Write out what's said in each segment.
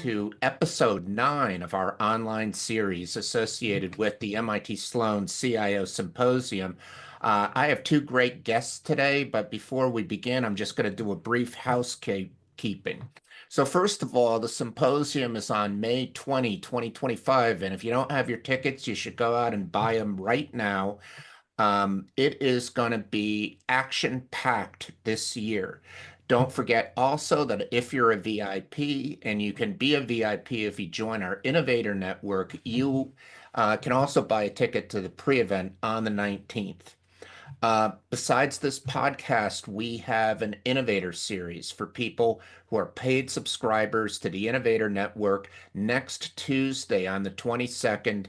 to episode 9 of our online series associated with the MIT Sloan CIO Symposium. I have two great guests today, but before we begin, I'm just going to do a brief housekeeping. So first of all, the symposium is on May 20, 2025, and if you don't have your tickets, you should go out and buy them right now. It is going to be action-packed this year. Don't forget also that if you're a VIP, and you can be a VIP if you join our Innovator Network, you can also buy a ticket to the pre-event on the 19th. Besides this podcast, we have an Innovator series for people who are paid subscribers to the Innovator Network. Next Tuesday on the 22nd,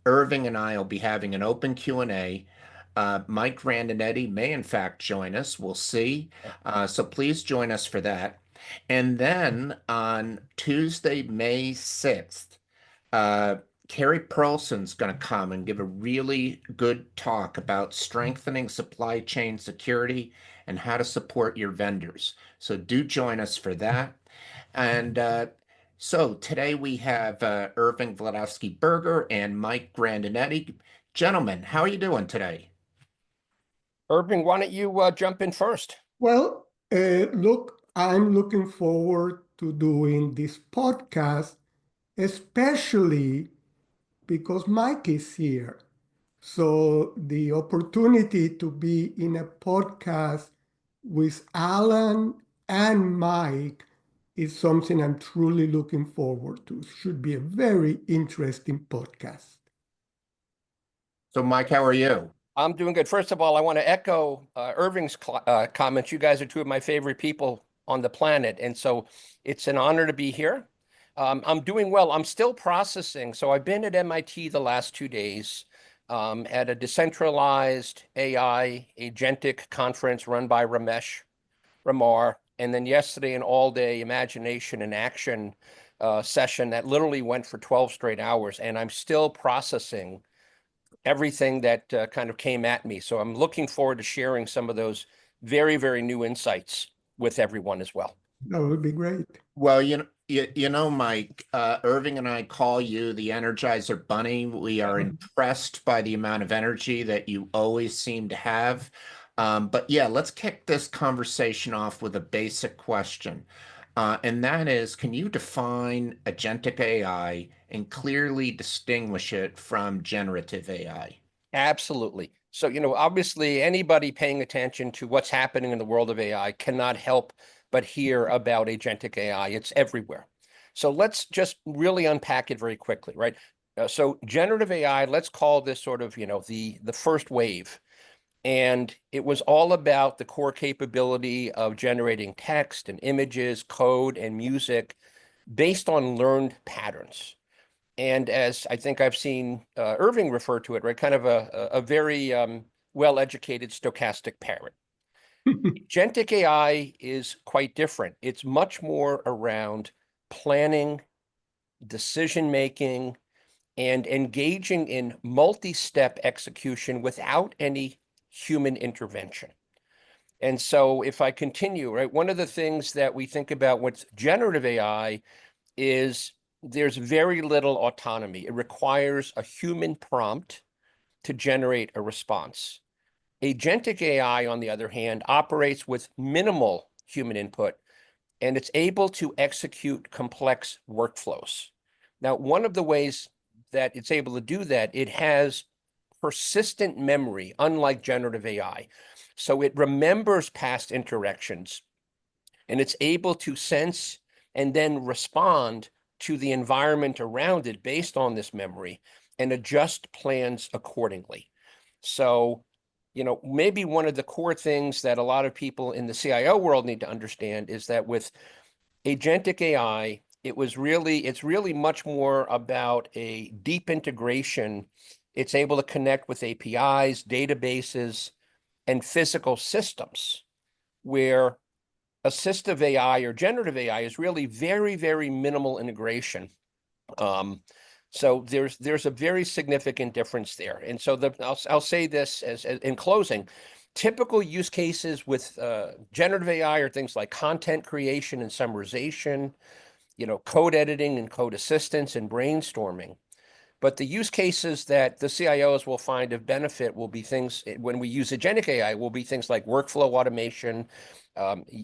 Irving and I will be having an open Q&A. Mike Grandinetti may in fact join us. We'll see. So please join us for that. And then on Tuesday, May 6th, Carrie Perlson's going to come and give a really good talk about strengthening supply chain security and how to support your vendors. So do join us for that. And so today we have Irving Wladawsky-Berger and Mike Grandinetti. Gentlemen, how are you doing today? Irving, why don't you jump in first? Well, look, I'm looking forward to doing this podcast, especially because Mike is here. So the opportunity to be in a podcast with Allan and Mike is something I'm truly looking forward to. It should be a very interesting podcast. So Mike, how are you? I'm doing good. First of all, I want to echo Irving's comments. You guys are two of my favorite people on the planet. And so it's an honor to be here. I'm doing well. I'm still processing. So I've been at MIT the last 2 days at a decentralized AI agentic conference run by Ramesh Ramar. And then yesterday, an all-day imagination and action session that literally went for 12 straight hours. And I'm still processing everything that kind of came at me. So I'm looking forward to sharing some of those very, very new insights with everyone as well. That would be great. Well, you know, Mike, Irving and I call you the Energizer Bunny. We are impressed by the amount of energy that you always seem to have. But yeah, let's kick this conversation off with a basic question. And that is, can you define agentic AI and clearly distinguish it from generative AI? Absolutely. So, obviously anybody paying attention to what's happening in the world of AI cannot help but hear about agentic AI. It's everywhere. So let's just really unpack it very quickly, right? So generative AI, let's call this sort of, the first wave. And it was all about the core capability of generating text and images, code, and music based on learned patterns. And as I think I've seen Irving refer to it, right, kind of a very well-educated stochastic parrot. Agentic AI is quite different. It's much more around planning, decision-making, and engaging in multi-step execution without any human intervention. And so if I continue, right, one of the things that we think about with generative AI is there's very little autonomy. It requires a human prompt to generate a response. Agentic AI, on the other hand, operates with minimal human input, and it's able to execute complex workflows. Now, one of the ways that it's able to do that, it has persistent memory, unlike generative AI. So it remembers past interactions, and it's able to sense and then respond to the environment around it based on this memory and adjust plans accordingly. So, maybe one of the core things that a lot of people in the CIO world need to understand is that with agentic AI, it's really much more about a deep integration. It's able to connect with APIs, databases, and physical systems, where assistive AI or generative AI is really very, very minimal integration. So there's a very significant difference there. And so I'll say this as in closing, typical use cases with generative AI are things like content creation and summarization, code editing and code assistance and brainstorming. But the use cases that the CIOs will find of benefit will be things, when we use agentic AI, will be things like workflow automation,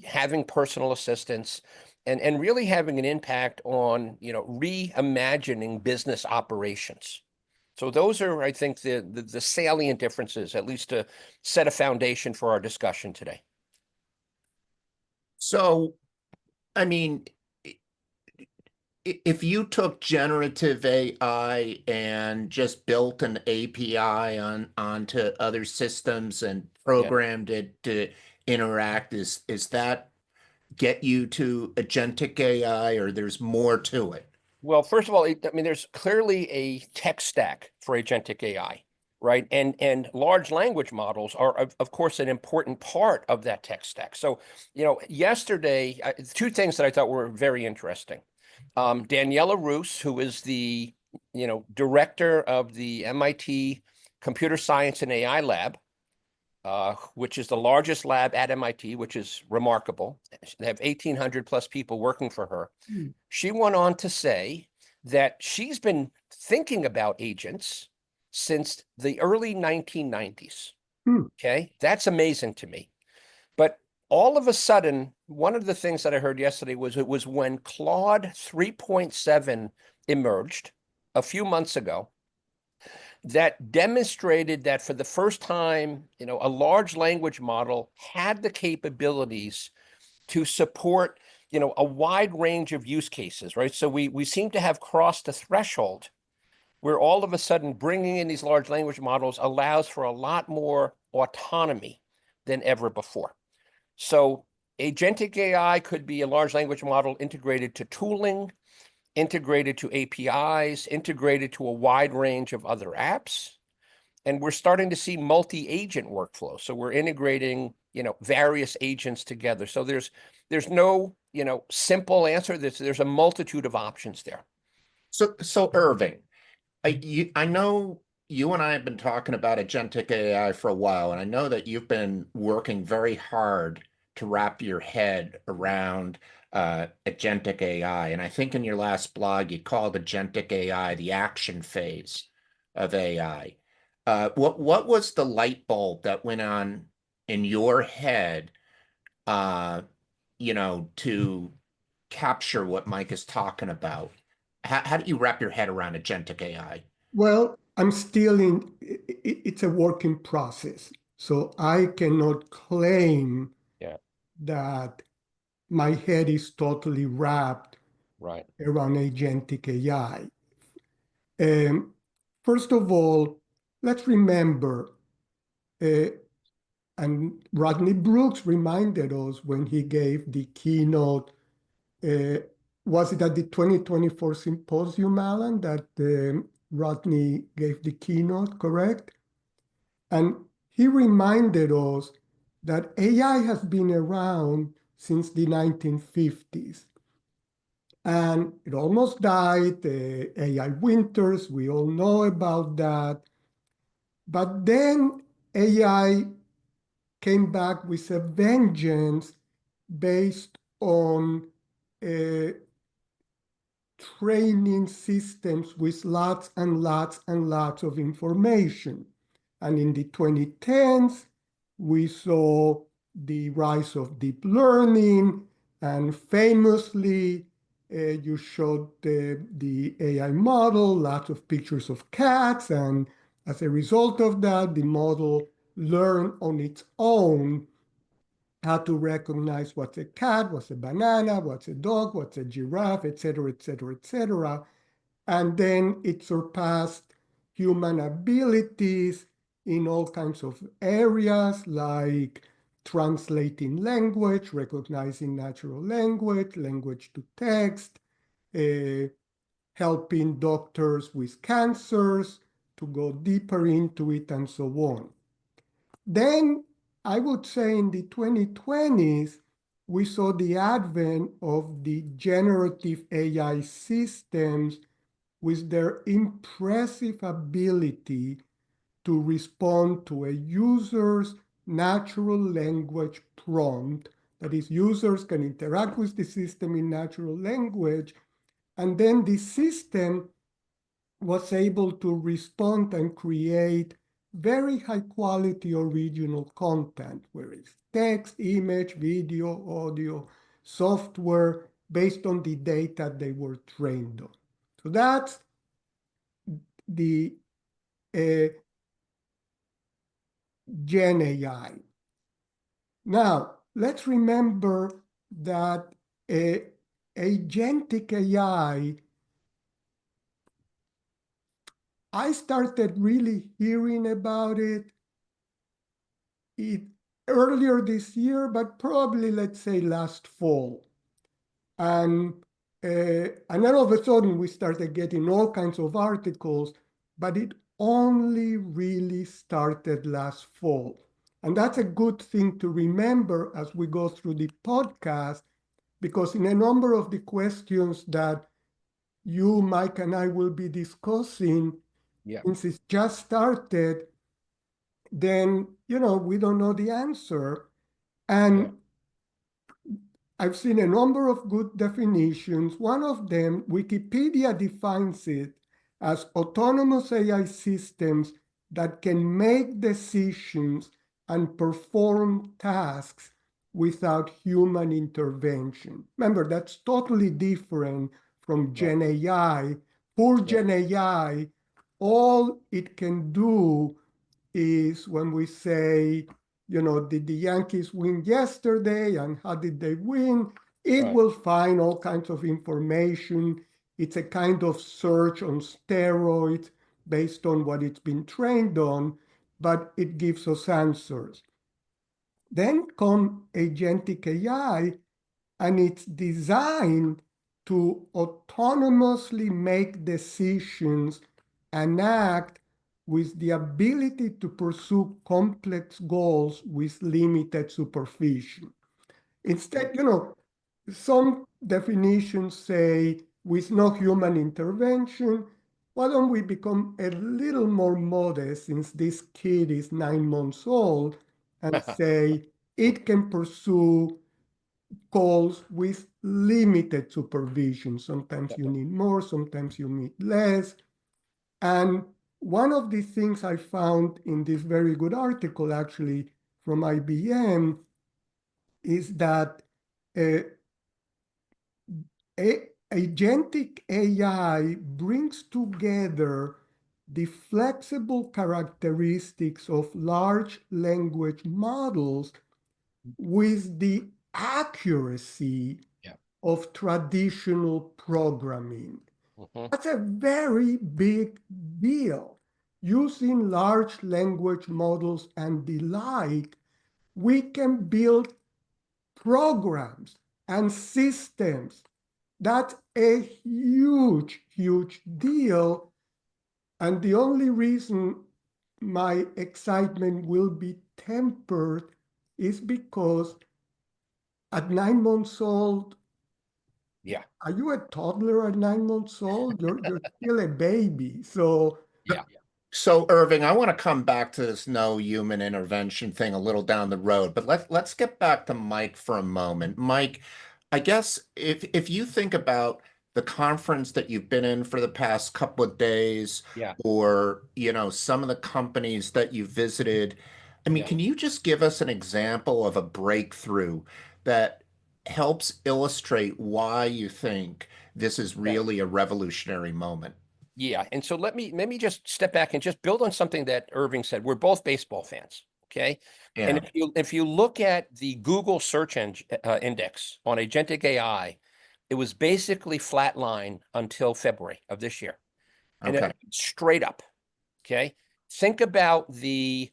having personal assistants, and really having an impact on, reimagining business operations. So those are, I think, the salient differences, at least to set a foundation for our discussion today. So, I mean, if you took generative AI and just built an API onto other systems and programmed it to interact, is that get you to agentic AI, or there's more to it? Well, first of all, there's clearly a tech stack for agentic AI, right? And large language models are, of course, an important part of that tech stack. So, yesterday, two things that I thought were very interesting. Daniela Roos, who is the, director of the MIT Computer Science and AI Lab, which is the largest lab at MIT, which is remarkable. They have 1,800 plus people working for her. She went on to say that she's been thinking about agents since the early 1990s. Okay, that's amazing to me. But all of a sudden, one of the things that I heard yesterday was it was when Claude 3.7 emerged a few months ago, that demonstrated that for the first time, a large language model had the capabilities to support, a wide range of use cases, right? So we seem to have crossed a threshold where all of a sudden bringing in these large language models allows for a lot more autonomy than ever before. So agentic AI could be a large language model integrated to tooling, integrated to APIs, integrated to a wide range of other apps. And we're starting to see multi-agent workflow. So we're integrating, various agents together. So there's no, simple answer. There's a multitude of options there. So Irving, I know you and I have been talking about agentic AI for a while, and I know that you've been working very hard to wrap your head around agentic AI. And I think in your last blog, you called agentic AI the action phase of AI. What was the light bulb that went on in your head, to capture what Mike is talking about? How do you wrap your head around agentic AI? Well, I'm still it's a work in process. So I cannot claim that my head is totally wrapped around agentic AI. First of all, let's remember, and Rodney Brooks reminded us when he gave the keynote, was it at the 2024 symposium, Allan, that Rodney gave the keynote, correct? And he reminded us that AI has been around since the 1950s. And it almost died, AI winters, we all know about that. But then AI came back with a vengeance based on training systems with lots and lots and lots of information. And in the 2010s, we saw the rise of deep learning, and famously, you showed the AI model, lots of pictures of cats, and as a result of that, the model learned on its own how to recognize what's a cat, what's a banana, what's a dog, what's a giraffe, et cetera, et cetera, et cetera. And then it surpassed human abilities in all kinds of areas like translating language, recognizing natural language, language to text, helping doctors with cancers to go deeper into it, and so on. Then I would say in the 2020s, we saw the advent of the generative AI systems with their impressive ability to respond to a user's natural language prompt That is, users can interact with the system in natural language, and then the system was able to respond and create very high quality original content, where it's text, image, video, audio, software, based on the data they were trained on. So that's the Gen AI. Now, let's remember that agentic AI, I started really hearing about it earlier this year, but probably, let's say, last fall. And then all of a sudden, we started getting all kinds of articles, but it only really started last fall. And that's a good thing to remember as we go through the podcast, because in a number of the questions that you, Mike, and I will be discussing, since it's just started, then, we don't know the answer. And I've seen a number of good definitions. One of them, Wikipedia defines it as autonomous AI systems that can make decisions and perform tasks without human intervention. Remember, that's totally different from Gen AI. For Gen AI, all it can do is when we say, did the Yankees win yesterday and how did they win? It will find all kinds of information. It's a kind of search on steroids based on what it's been trained on, but it gives us answers. Then come agentic AI, and it's designed to autonomously make decisions and act with the ability to pursue complex goals with limited supervision. Instead, some definitions say with no human intervention. Why don't we become a little more modest, since this kid is 9 months old, and say it can pursue goals with limited supervision. Sometimes you need more, sometimes you need less. And one of the things I found in this very good article, actually, from IBM, is that agentic AI brings together the flexible characteristics of large language models with the accuracy of traditional programming. That's a very big deal. Using large language models and the like, we can build programs and systems. That's a huge, huge deal. And the only reason my excitement will be tempered is because at 9 months old, are you a toddler at 9 months old? You're still a baby. So So, Irving, I want to come back to this no human intervention thing a little down the road, but let's get back to Mike for a moment. Mike, I guess if you think about the conference that you've been in for the past couple of days, or some of the companies that you visited, I mean, can you just give us an example of a breakthrough that helps illustrate why you think this is really a revolutionary moment? Yeah, and so let me just step back and just build on something that Irving said. We're both baseball fans, okay? And if you look at the Google search index on agentic AI, it was basically flatline until February of this year, and it straight up. Okay, think about the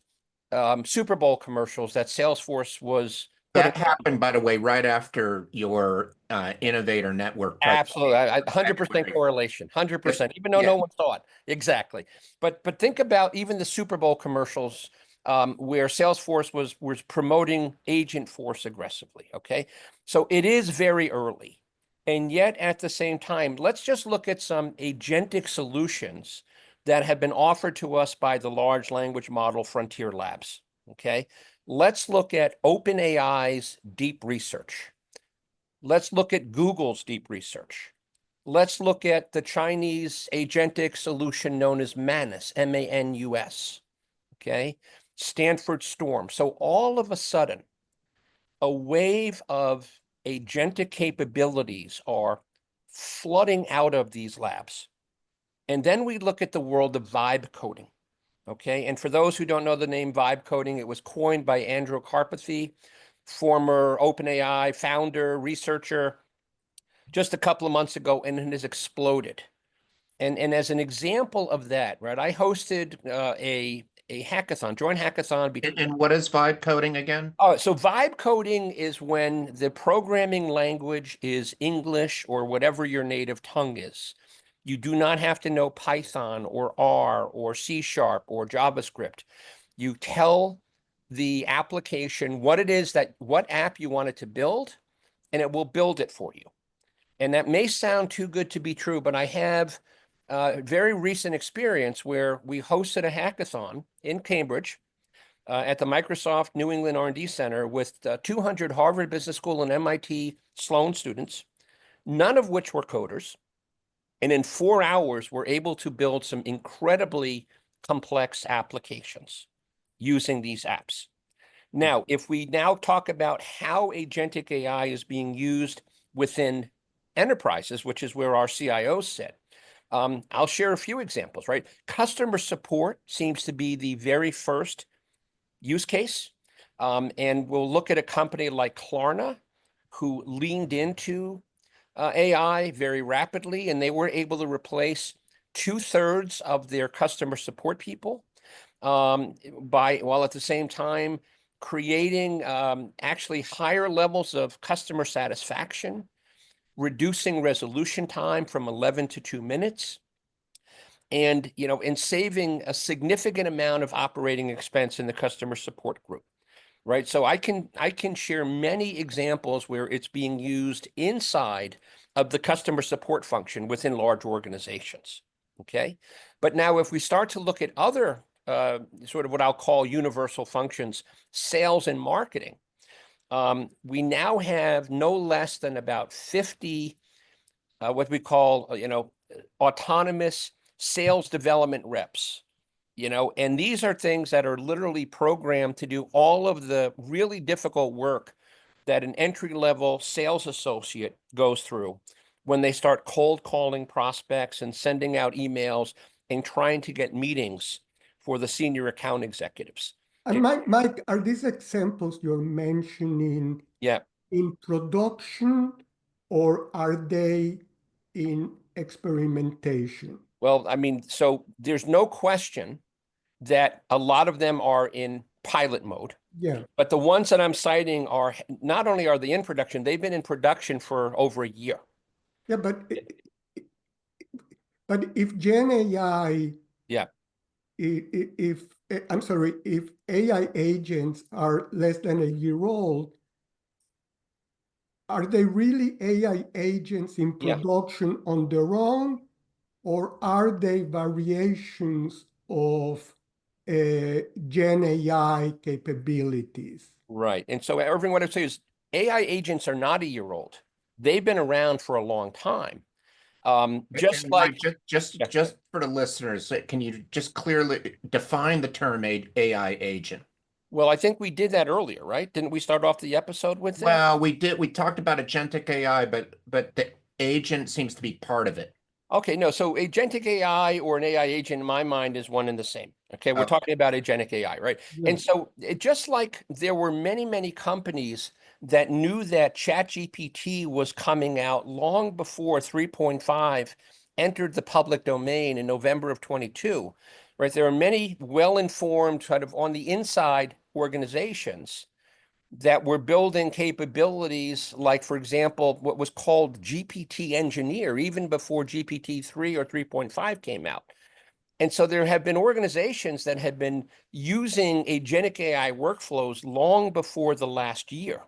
Super Bowl commercials that Salesforce was. That happened, by the way, right after your Innovator Network. Absolutely, 100% correlation, 100%, even though no one saw it. Exactly. But think about even the Super Bowl commercials where Salesforce was promoting Agentforce aggressively, okay? So it is very early. And yet at the same time, let's just look at some agentic solutions that have been offered to us by the large language model Frontier Labs, okay? Let's look at OpenAI's deep research. Let's look at Google's deep research. Let's look at the Chinese agentic solution known as Manus, M-A-N-U-S, okay? Stanford Storm. So all of a sudden, a wave of agentic capabilities are flooding out of these labs. And then we look at the world of vibe coding, okay? And for those who don't know the name vibe coding, it was coined by Andrew Karpathy, former OpenAI founder, researcher, just a couple of months ago, and it has exploded. And as an example of that, right, I hosted a hackathon, joint hackathon between. And what is vibe coding again? Oh, so vibe coding is when the programming language is English or whatever your native tongue is. You do not have to know Python or R or C# or JavaScript. You tell the application what it is what app you want it to build, and it will build it for you. And that may sound too good to be true, but I have very recent experience where we hosted a hackathon in Cambridge at the Microsoft New England R&D Center with 200 Harvard Business School and MIT Sloan students, none of which were coders. And in 4 hours, we're able to build some incredibly complex applications using these apps. Now, if we now talk about how agentic AI is being used within enterprises, which is where our CIOs sit, I'll share a few examples, right? Customer support seems to be the very first use case. And we'll look at a company like Klarna, who leaned into AI very rapidly, and they were able to replace 2/3 of their customer support people while at the same time creating actually higher levels of customer satisfaction, reducing resolution time from 11 to 2 minutes, and saving a significant amount of operating expense in the customer support group, right? So I can share many examples where it's being used inside of the customer support function within large organizations, okay? But now if we start to look at other sort of what I'll call universal functions, sales and marketing, we now have no less than about 50 what we call autonomous sales development reps, and these are things that are literally programmed to do all of the really difficult work that an entry-level sales associate goes through when they start cold calling prospects and sending out emails and trying to get meetings for the senior account executives. And Mike, are these examples you're mentioning in production, or are they in experimentation? Well, I mean, so there's no question that a lot of them are in pilot mode. Yeah. But the ones that I'm citing are not only are they in production, they've been in production for over a year. Yeah, but if Gen AI, if AI agents are less than a year old, are they really AI agents in production on their own, or are they variations of Gen AI capabilities? Right. And so, Irving, what I'd say is AI agents are not a year old. They've been around for a long time. Just like just for the listeners, can you just clearly define the term AI agent? Well, I think we did that earlier, right? Didn't we start off the episode with that? Well, we did. We talked about agentic AI, but the agent seems to be part of it. Okay, no. So agentic AI or an AI agent in my mind is one and the same. Okay, we're talking about agentic AI, right? Yeah. And so just like there were many, many companies that knew that ChatGPT was coming out long before 3.5 entered the public domain in November of 22, right? There are many well-informed kind of on the inside organizations that were building capabilities like, for example, what was called GPT Engineer, even before GPT-3 or 3.5 came out. And so there have been organizations that have been using agentic AI workflows long before the last year.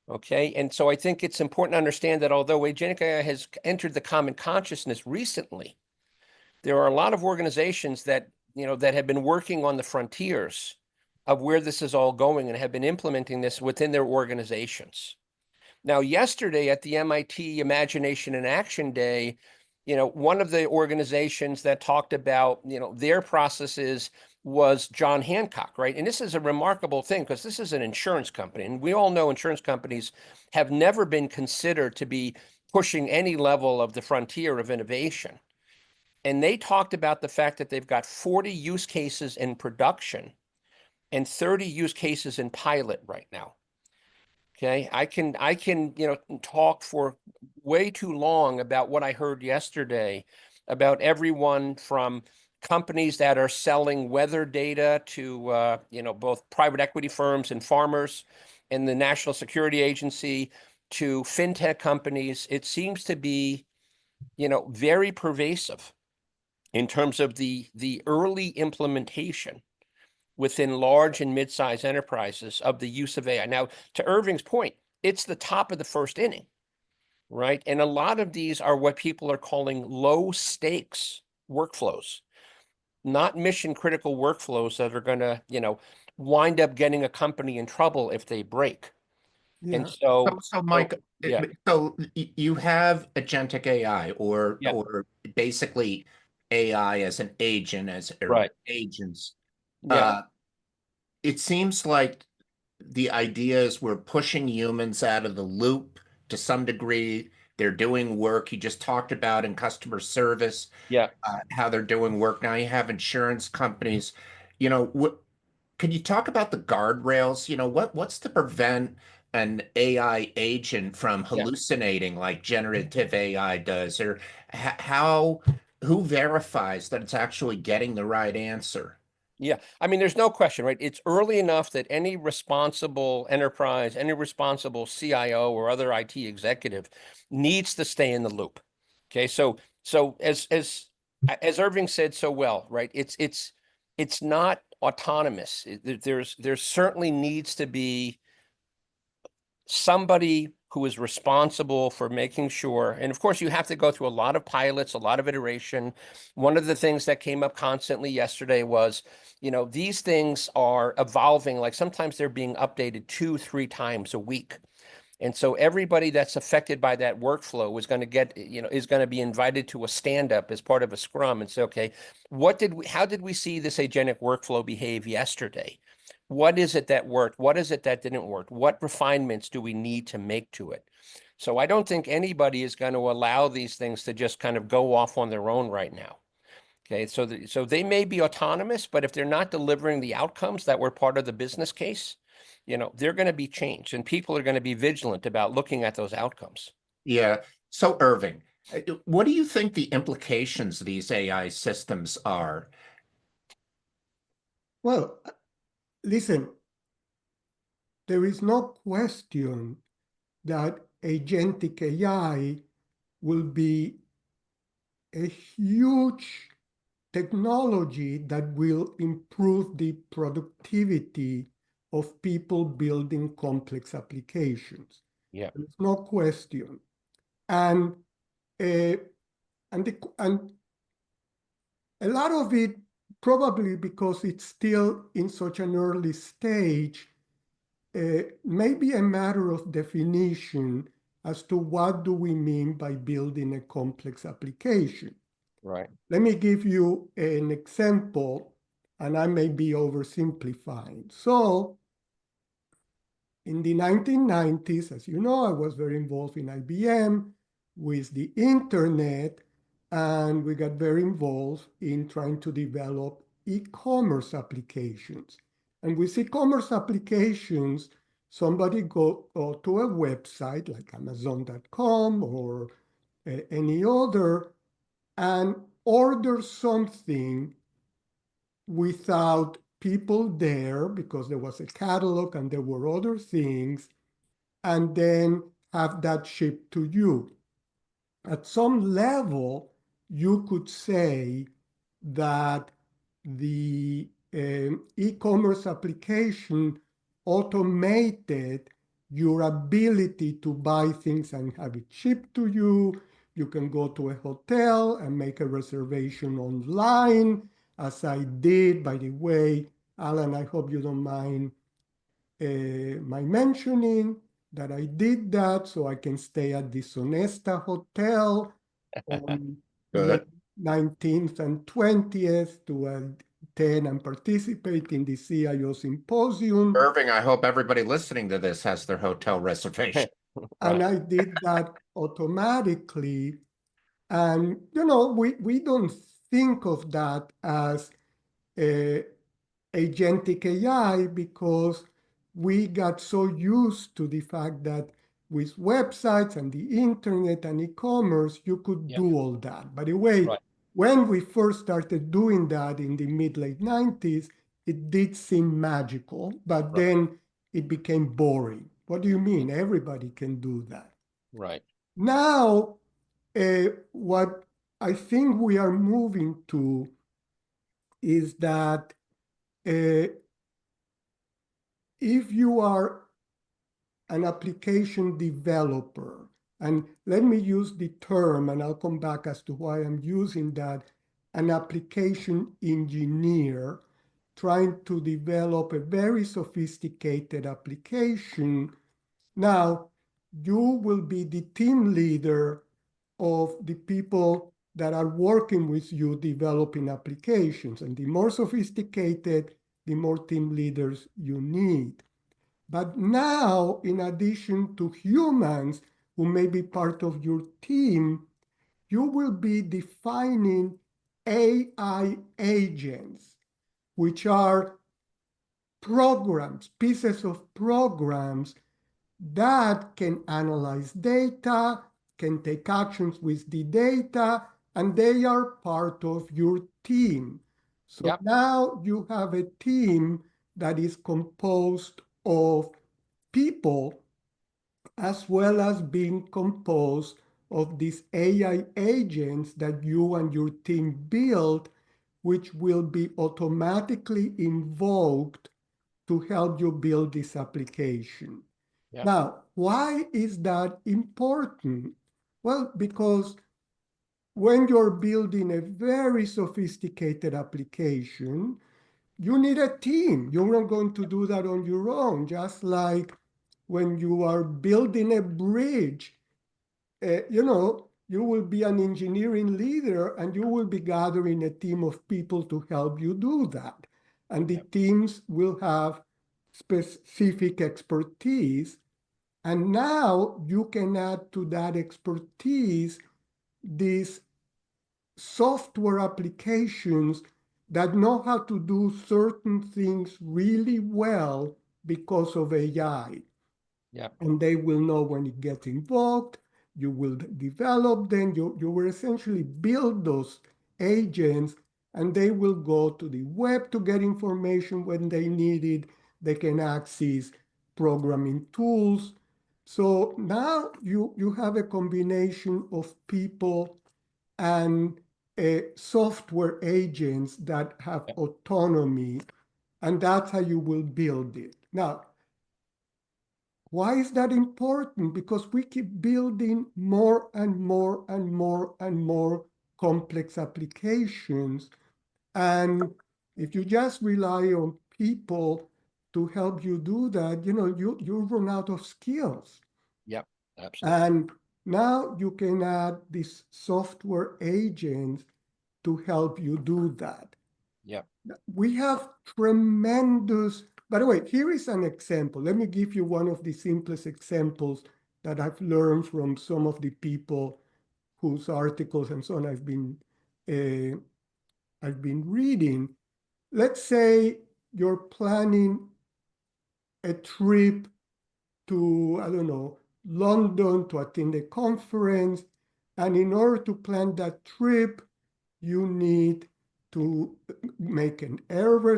Okay, and so I think it's important to understand that although agentic AI has entered the common consciousness recently, there are a lot of organizations that, that have been working on the frontiers of where this is all going and have been implementing this within their organizations. Now, yesterday at the MIT Imagination in Action Day, one of the organizations that talked about, their processes was John Hancock, right? And this is a remarkable thing because this is an insurance company. And we all know insurance companies have never been considered to be pushing any level of the frontier of innovation. And they talked about the fact that they've got 40 use cases in production and 30 use cases in pilot right now. Okay, I can talk for way too long about what I heard yesterday about everyone from companies that are selling weather data to both private equity firms and farmers and the National Security Agency to fintech companies. It seems to be very pervasive in terms of the early implementation within large and mid-sized enterprises of the use of AI. Now, to Irving's point, it's the top of the first inning, right? And a lot of these are what people are calling low stakes workflows, not mission critical workflows that are going to, wind up getting a company in trouble if they break. Yeah. And so, Mike, yeah, you have agentic AI or yeah, basically AI as an agent, or right, agents. yeah, Uh, it seems like the idea is we're pushing humans out of the loop to some degree. They're doing work. You just talked about in customer service, yeah. how they're doing work. Now you have insurance companies. What can you talk about the guardrails? What's to prevent an AI agent from Yeah. hallucinating like generative AI does, or how who verifies that it's actually getting the right answer? Yeah, I mean, there's no question, right? It's early enough that any responsible enterprise, any responsible CIO or other IT executive needs to stay in the loop. Okay, so as Irving said so well, right? It's not autonomous. There certainly needs to be somebody who is responsible for making sure, and of course you have to go through a lot of pilots, a lot of iteration. One of the things that came up constantly yesterday was, these things are evolving. Like sometimes they're being updated 2-3 times a week. And so everybody that's affected by that workflow is going to is going to be invited to a stand-up as part of a scrum and say, okay, how did we see this agentic workflow behave yesterday? What is it that worked? What is it that didn't work? What refinements do we need to make to it? So I don't think anybody is going to allow these things to just kind of go off on their own right now. Okay, so they may be autonomous, but if they're not delivering the outcomes that were part of the business case, they're going to be changed, and people are going to be vigilant about looking at those outcomes. Yeah. So, Irving, what do you think the implications of these AI systems are? Well, listen, there is no question that agentic AI will be a huge technology that will improve the productivity of people building complex applications. Yeah. There's no question. And uh, and a lot of it, probably because it's still in such an early stage, may be a matter of definition as to what do we mean by building a complex application. Right. Let me give you an example, and I may be oversimplifying. So in the 1990s, as you know, I was very involved in IBM with the internet, and we got very involved in trying to develop e-commerce applications. And with e-commerce applications, somebody go to a website like Amazon.com or any other and order something without people there because there was a catalog and there were other things, and then have that shipped to you. At some level, you could say that the e-commerce application automated your ability to buy things and have it shipped to you. You can go to a hotel and make a reservation online, as I did, by the way, Alan, I hope you don't mind my mentioning that I did that so I can stay at the Sonesta Hotel on May Good. 19th and 20th to attend and participate in the CIO Symposium. Irving, I hope everybody listening to this has their hotel reservation. And I did that automatically. And, you know, we don't think of that as agentic AI because we got so used to the fact that with websites and the internet and e-commerce, you could do all that. By the way, Right. when we first started doing that in the mid-late 90s, it did seem magical, but then it became boring. What do you mean? Everybody can do that. Right. Now, what I think we are moving to is that if you are an application developer, and let me use the term, and I'll come back as to why I'm using that, an application engineer trying to develop a very sophisticated application. Now, you will be the team leader of the people that are working with you developing applications. And the more sophisticated, the more team leaders you need. But now, in addition to humans who may be part of your team, you will be defining AI agents, which are programs, pieces of programs that can analyze data, can take actions with the data, and they are part of your team. So now you have a team that is composed of people as well as being composed of these AI agents that you and your team build, which will be automatically invoked to help you build this application. Now, why is that important? Well, because when you're building a very sophisticated application, you need a team. You're not going to do that on your own, just like when you are building a bridge, you will be an engineering leader and you will be gathering a team of people to help you do that. And the teams will have specific expertise. And now you can add to that expertise these software applications that know how to do certain things really well because of AI. And they will know when it gets invoked, you will develop them, you will essentially build those agents, and they will go to the web to get information when they need it. They can access programming tools. So now you have a combination of people and software agents that have autonomy, and that's how you will build it. Now, why is that important? Because we keep building more and more and more and more complex applications. And if you just rely on people to help you do that, you run out of skills. Yep, absolutely. And now you can add these software agents to help you do that. Yep. We have tremendous, by the way, here is an example. Let me give you one of the simplest examples that I've learned from some of the people whose articles and so on I've been reading. Let's say you're planning a trip to, I don't know, London to attend a conference. And in order to plan that trip, you need to make an airline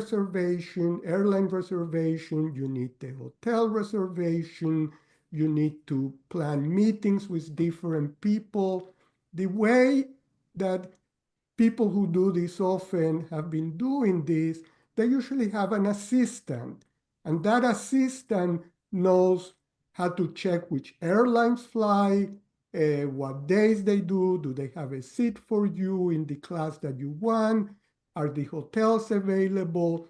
reservation, you need the hotel reservation, you need to plan meetings with different people. The way that people who do this often have been doing this, they usually have an assistant, and that assistant knows how to check which airlines fly, what days they do they have a seat for you in the class that you want, are the hotels available?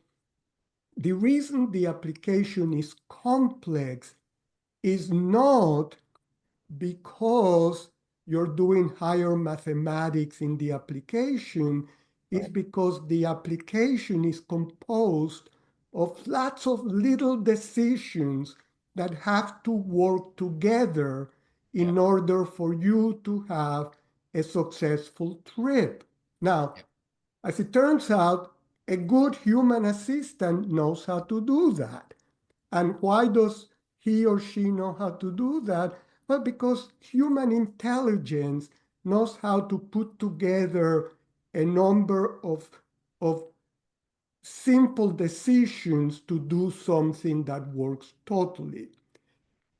the reason the application is complex is not because you're doing higher mathematics in the application, is because the application is composed of lots of little decisions that have to work together in order for you to have a successful trip. Now, as it turns out, a good human assistant knows how to do that. And why does he or she know how to do that? Well, because human intelligence knows how to put together a number of simple decisions to do something that works totally.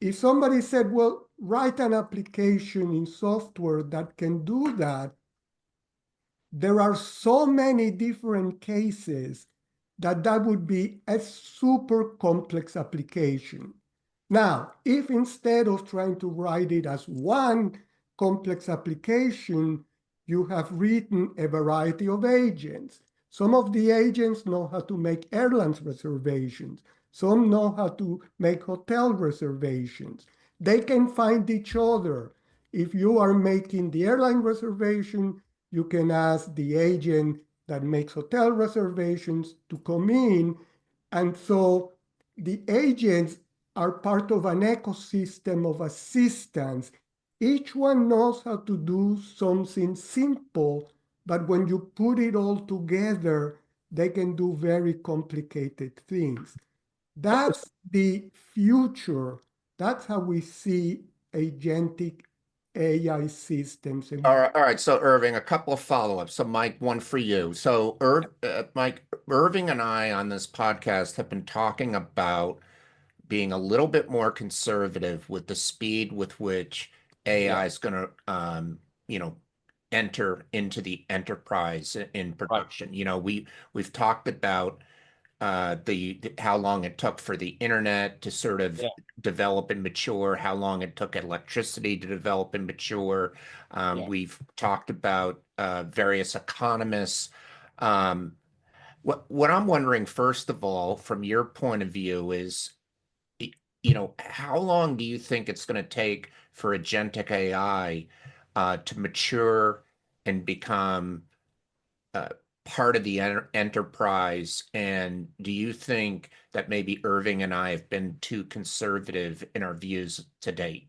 If somebody said, well, write an application in software that can do that, there are so many different cases that would be a super complex application. Now, if instead of trying to write it as one complex application, you have written a variety of agents. Some of the agents know how to make airlines reservations. Some know how to make hotel reservations. They can find each other. If you are making the airline reservation, you can ask the agent that makes hotel reservations to come in. And so the agents are part of an ecosystem of assistants. Each one knows how to do something simple, but when you put it all together, they can do very complicated things. That's the future. That's how we see agentic AI systems. All right. So Irving, a couple of follow-ups. So Mike, one for you. So Mike, Irving and I on this podcast have been talking about being a little bit more conservative with the speed with which AI is going to, enter into the enterprise in production. We've talked about how long it took for the internet to sort of develop and mature, how long it took electricity to develop and mature. We've talked about various economists. What I'm wondering, first of all, from your point of view, is how long do you think it's going to take for agentic AI to mature and become part of the enterprise? And do you think that maybe Irving and I have been too conservative in our views to date?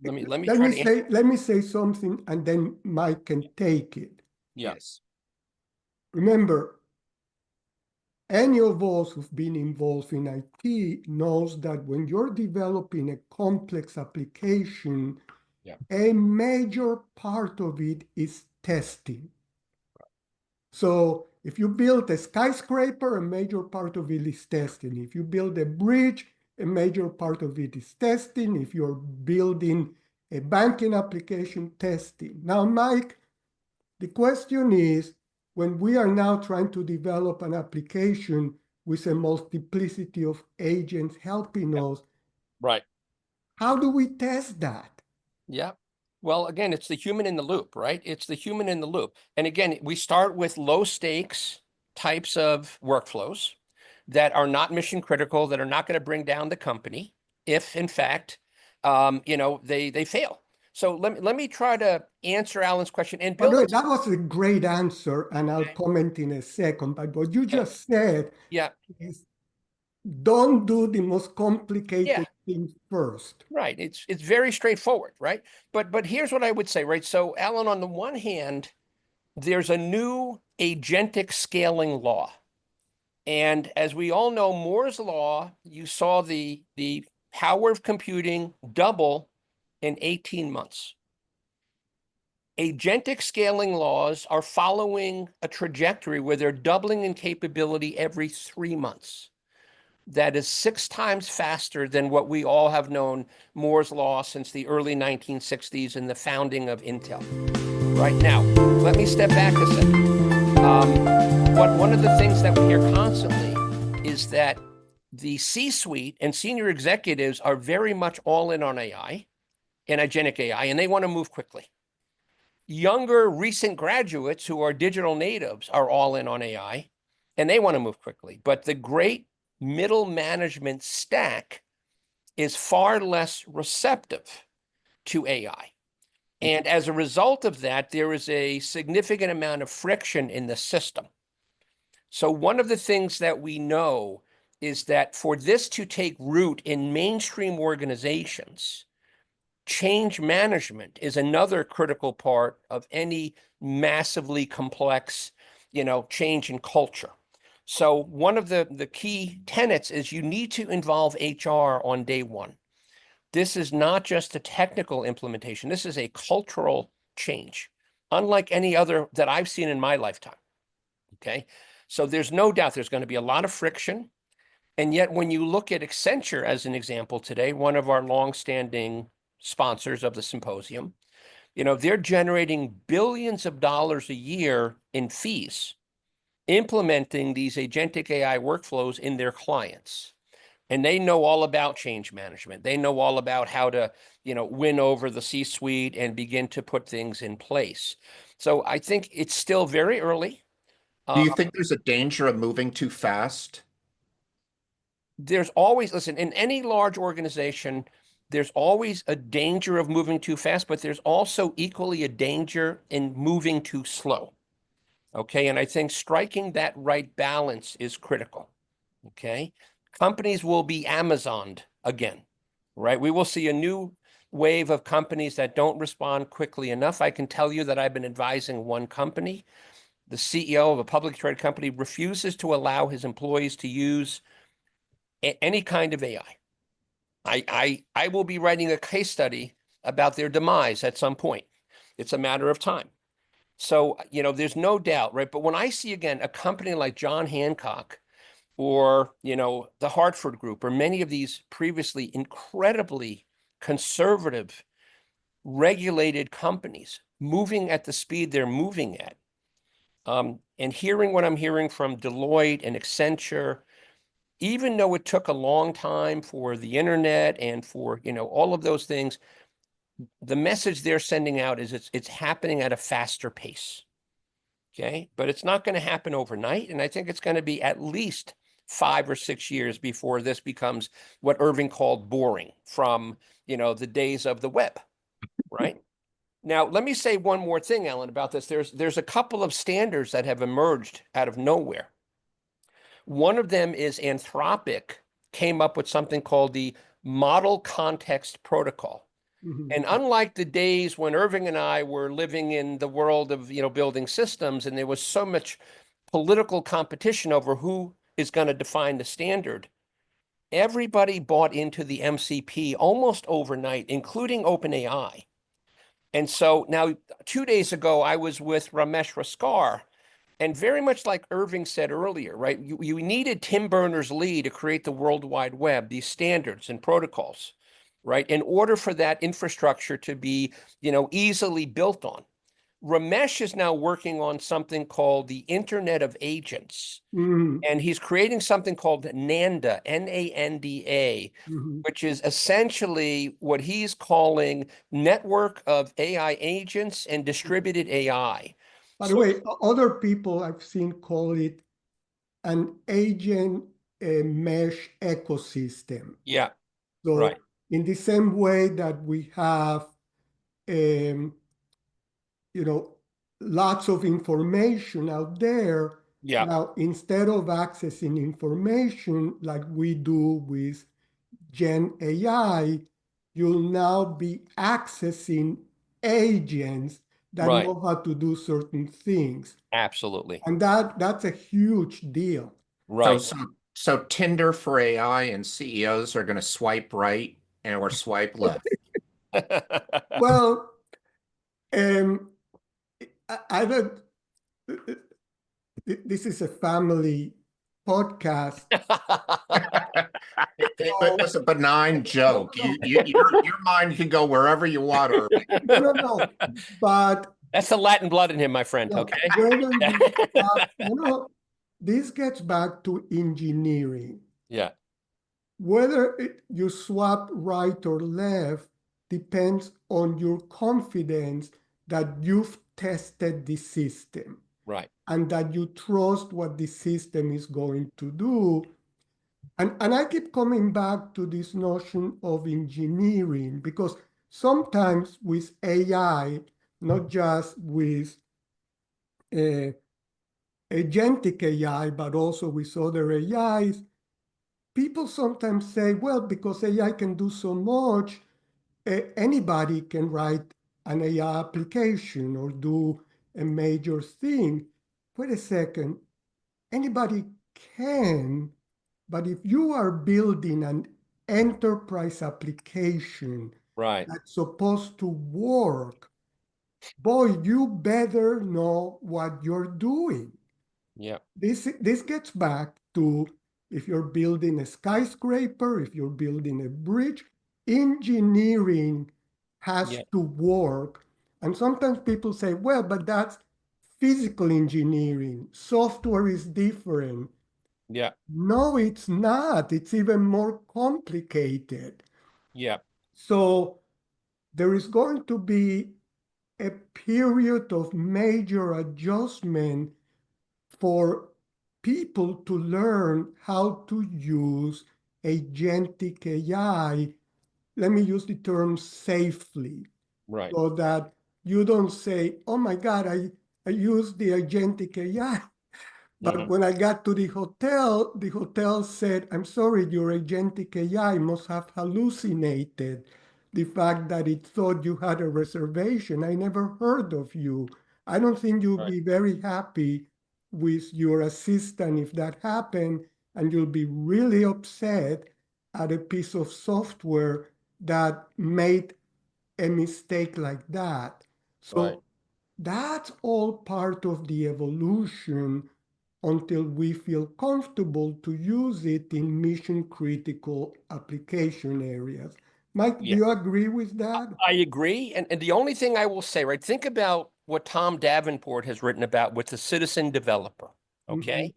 Let me say something, and then Mike can take it. Yes. Remember, any of us who've been involved in IT knows that when you're developing a complex application, a major part of it is testing. So if you build a skyscraper, a major part of it is testing. If you build a bridge, a major part of it is testing. If you're building a banking application, testing. Now, Mike, the question is, when we are now trying to develop an application with a multiplicity of agents helping us, how do we test that? Yeah. Well, again, it's the human in the loop, right? It's the human in the loop. And again, we start with low stakes types of workflows that are not mission critical, that are not going to bring down the company if, in fact, they fail. So let me try to answer Alan's question and build. That was a great answer, and I'll comment in a second. But what you just said is, don't do the most complicated thing first. Right. It's very straightforward, right? But here's what I would say, right? So, Alan, on the one hand, there's a new agentic scaling law. And as we all know, Moore's law, you saw the power of computing double in 18 months. Agentic scaling laws are following a trajectory where they're doubling in capability every 3 months. That is 6 times faster than what we all have known Moore's law since the early 1960s and the founding of Intel. Right now, let me step back a second. One of the things that we hear constantly is that the C-suite and senior executives are very much all in on AI and agentic AI, and they want to move quickly. Younger, recent graduates who are digital natives are all in on AI, and they want to move quickly. But the great middle management stack is far less receptive to AI. And as a result of that, there is a significant amount of friction in the system. So one of the things that we know is that for this to take root in mainstream organizations, change management is another critical part of any massively complex, change in culture. So one of the key tenets is you need to involve HR on day one. This is not just a technical implementation. This is a cultural change, unlike any other that I've seen in my lifetime. Okay. So there's no doubt there's going to be a lot of friction. And yet, when you look at Accenture as an example today, one of our longstanding sponsors of the symposium, they're generating billions of dollars a year in fees, implementing these agentic AI workflows in their clients. And they know all about change management. They know all about how to, win over the C-suite and begin to put things in place. So I think it's still very early. Do you think there's a danger of moving too fast? There's always, listen, in any large organization, there's always a danger of moving too fast, but there's also equally a danger in moving too slow. Okay. And I think striking that right balance is critical. Okay. Companies will be Amazoned again, right? We will see a new wave of companies that don't respond quickly enough. I can tell you that I've been advising one company. The CEO of a publicly traded company refuses to allow his employees to use any kind of AI. I will be writing a case study about their demise at some point. It's a matter of time. So, there's no doubt, right? But when I see again a company like John Hancock or, the Hartford Group or many of these previously incredibly conservative, regulated companies moving at the speed they're moving at, and hearing what I'm hearing from Deloitte and Accenture, even though it took a long time for the internet and for, all of those things, the message they're sending out is it's happening at a faster pace. Okay. But it's not going to happen overnight. And I think it's going to be at least 5 or 6 years before this becomes what Irving called boring from, the days of the web. Right. Now, let me say one more thing, Allan, about this. There's a couple of standards that have emerged out of nowhere. One of them is Anthropic came up with something called the Model Context Protocol. Mhm. And unlike the days when Irving and I were living in the world of, building systems, and there was so much political competition over who is going to define the standard, everybody bought into the MCP almost overnight, including OpenAI. And so now 2 days ago, I was with Ramesh Raskar, and very much like Irving said earlier, right? You needed Tim Berners-Lee to create the World Wide Web, these standards and protocols, right? In order for that infrastructure to be, easily built on. Ramesh is now working on something called the Internet of Agents. Mhm. And he's creating something called NANDA, N-A-N-D-A, Mhm. which is essentially what he's calling network of AI agents and distributed AI. By the way, other people I've seen call it an agent mesh ecosystem. Yeah, So right. in the same way that we have, um, lots of information out there, Yeah, now instead of accessing information like we do with Gen AI, you'll now be accessing agents that right. know how to do certain things. Absolutely. And that's a huge deal. So, Right. so Tinder for AI and CEOs are going to swipe right or swipe left. Well, I don't, this is a family podcast. It was a benign joke. Your mind can go wherever you want, Irving. No. But That's the Latin blood in him, my friend. Okay. whether you have, this gets back to engineering. Yeah. Whether you swap right or left depends on your confidence that you've tested the system Right. and that you trust what the system is going to do. And I keep coming back to this notion of engineering, because sometimes with AI, not just with agentic AI, but also with other AIs, people sometimes say, well, because AI can do so much, anybody can write an AI application or do a major thing. Wait a second, anybody can, but if you are building an enterprise application Right. that's supposed to work, boy, you better know what you're doing. Yeah. This gets back to, if you're building a skyscraper, if you're building a bridge, engineering has Yeah. to work. And sometimes people say, well, but that's physical engineering. Software is different. Yeah. No, it's not. It's even more complicated. Yeah. So there is going to be a period of major adjustment for people to learn how to use agentic AI. Let me use the term safely, Right. so that you don't say, oh my God, I used the agentic AI. But Hmm. when I got to the hotel said, I'm sorry, your agentic AI must have hallucinated the fact that it thought you had a reservation. I never heard of you. I don't think you'll Right. be very happy with your assistant if that happened, and you'll be really upset at a piece of software that made a mistake like that. Right. So that's all part of the evolution until we feel comfortable to use it in mission critical application areas. Mike, do Yeah. you agree with that? I agree. And the only thing I will say, right, think about what Tom Davenport has written about with the citizen developer. Mhm. Okay.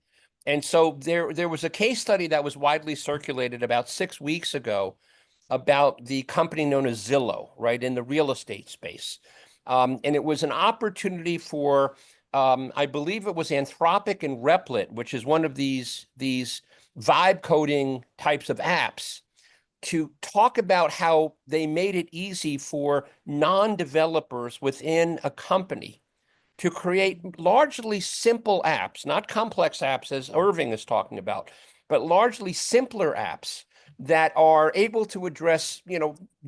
And so there was a case study that was widely circulated about 6 weeks ago about the company known as Zillow, right, in the real estate space. And it was an opportunity for, I believe it was Anthropic and Replit, which is one of these vibe coding types of apps, to talk about how they made it easy for non-developers within a company to create largely simple apps, not complex apps as Irving is talking about, but largely simpler apps that are able to address,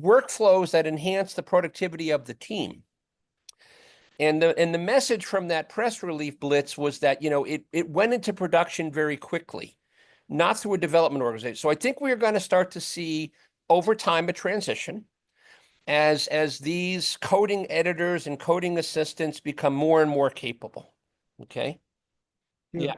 workflows that enhance the productivity of the team. And the message from that press release blitz was that, it went into production very quickly, not through a development organization. So I think we're going to start to see over time a transition as these coding editors and coding assistants become more and more capable. Okay. Yeah.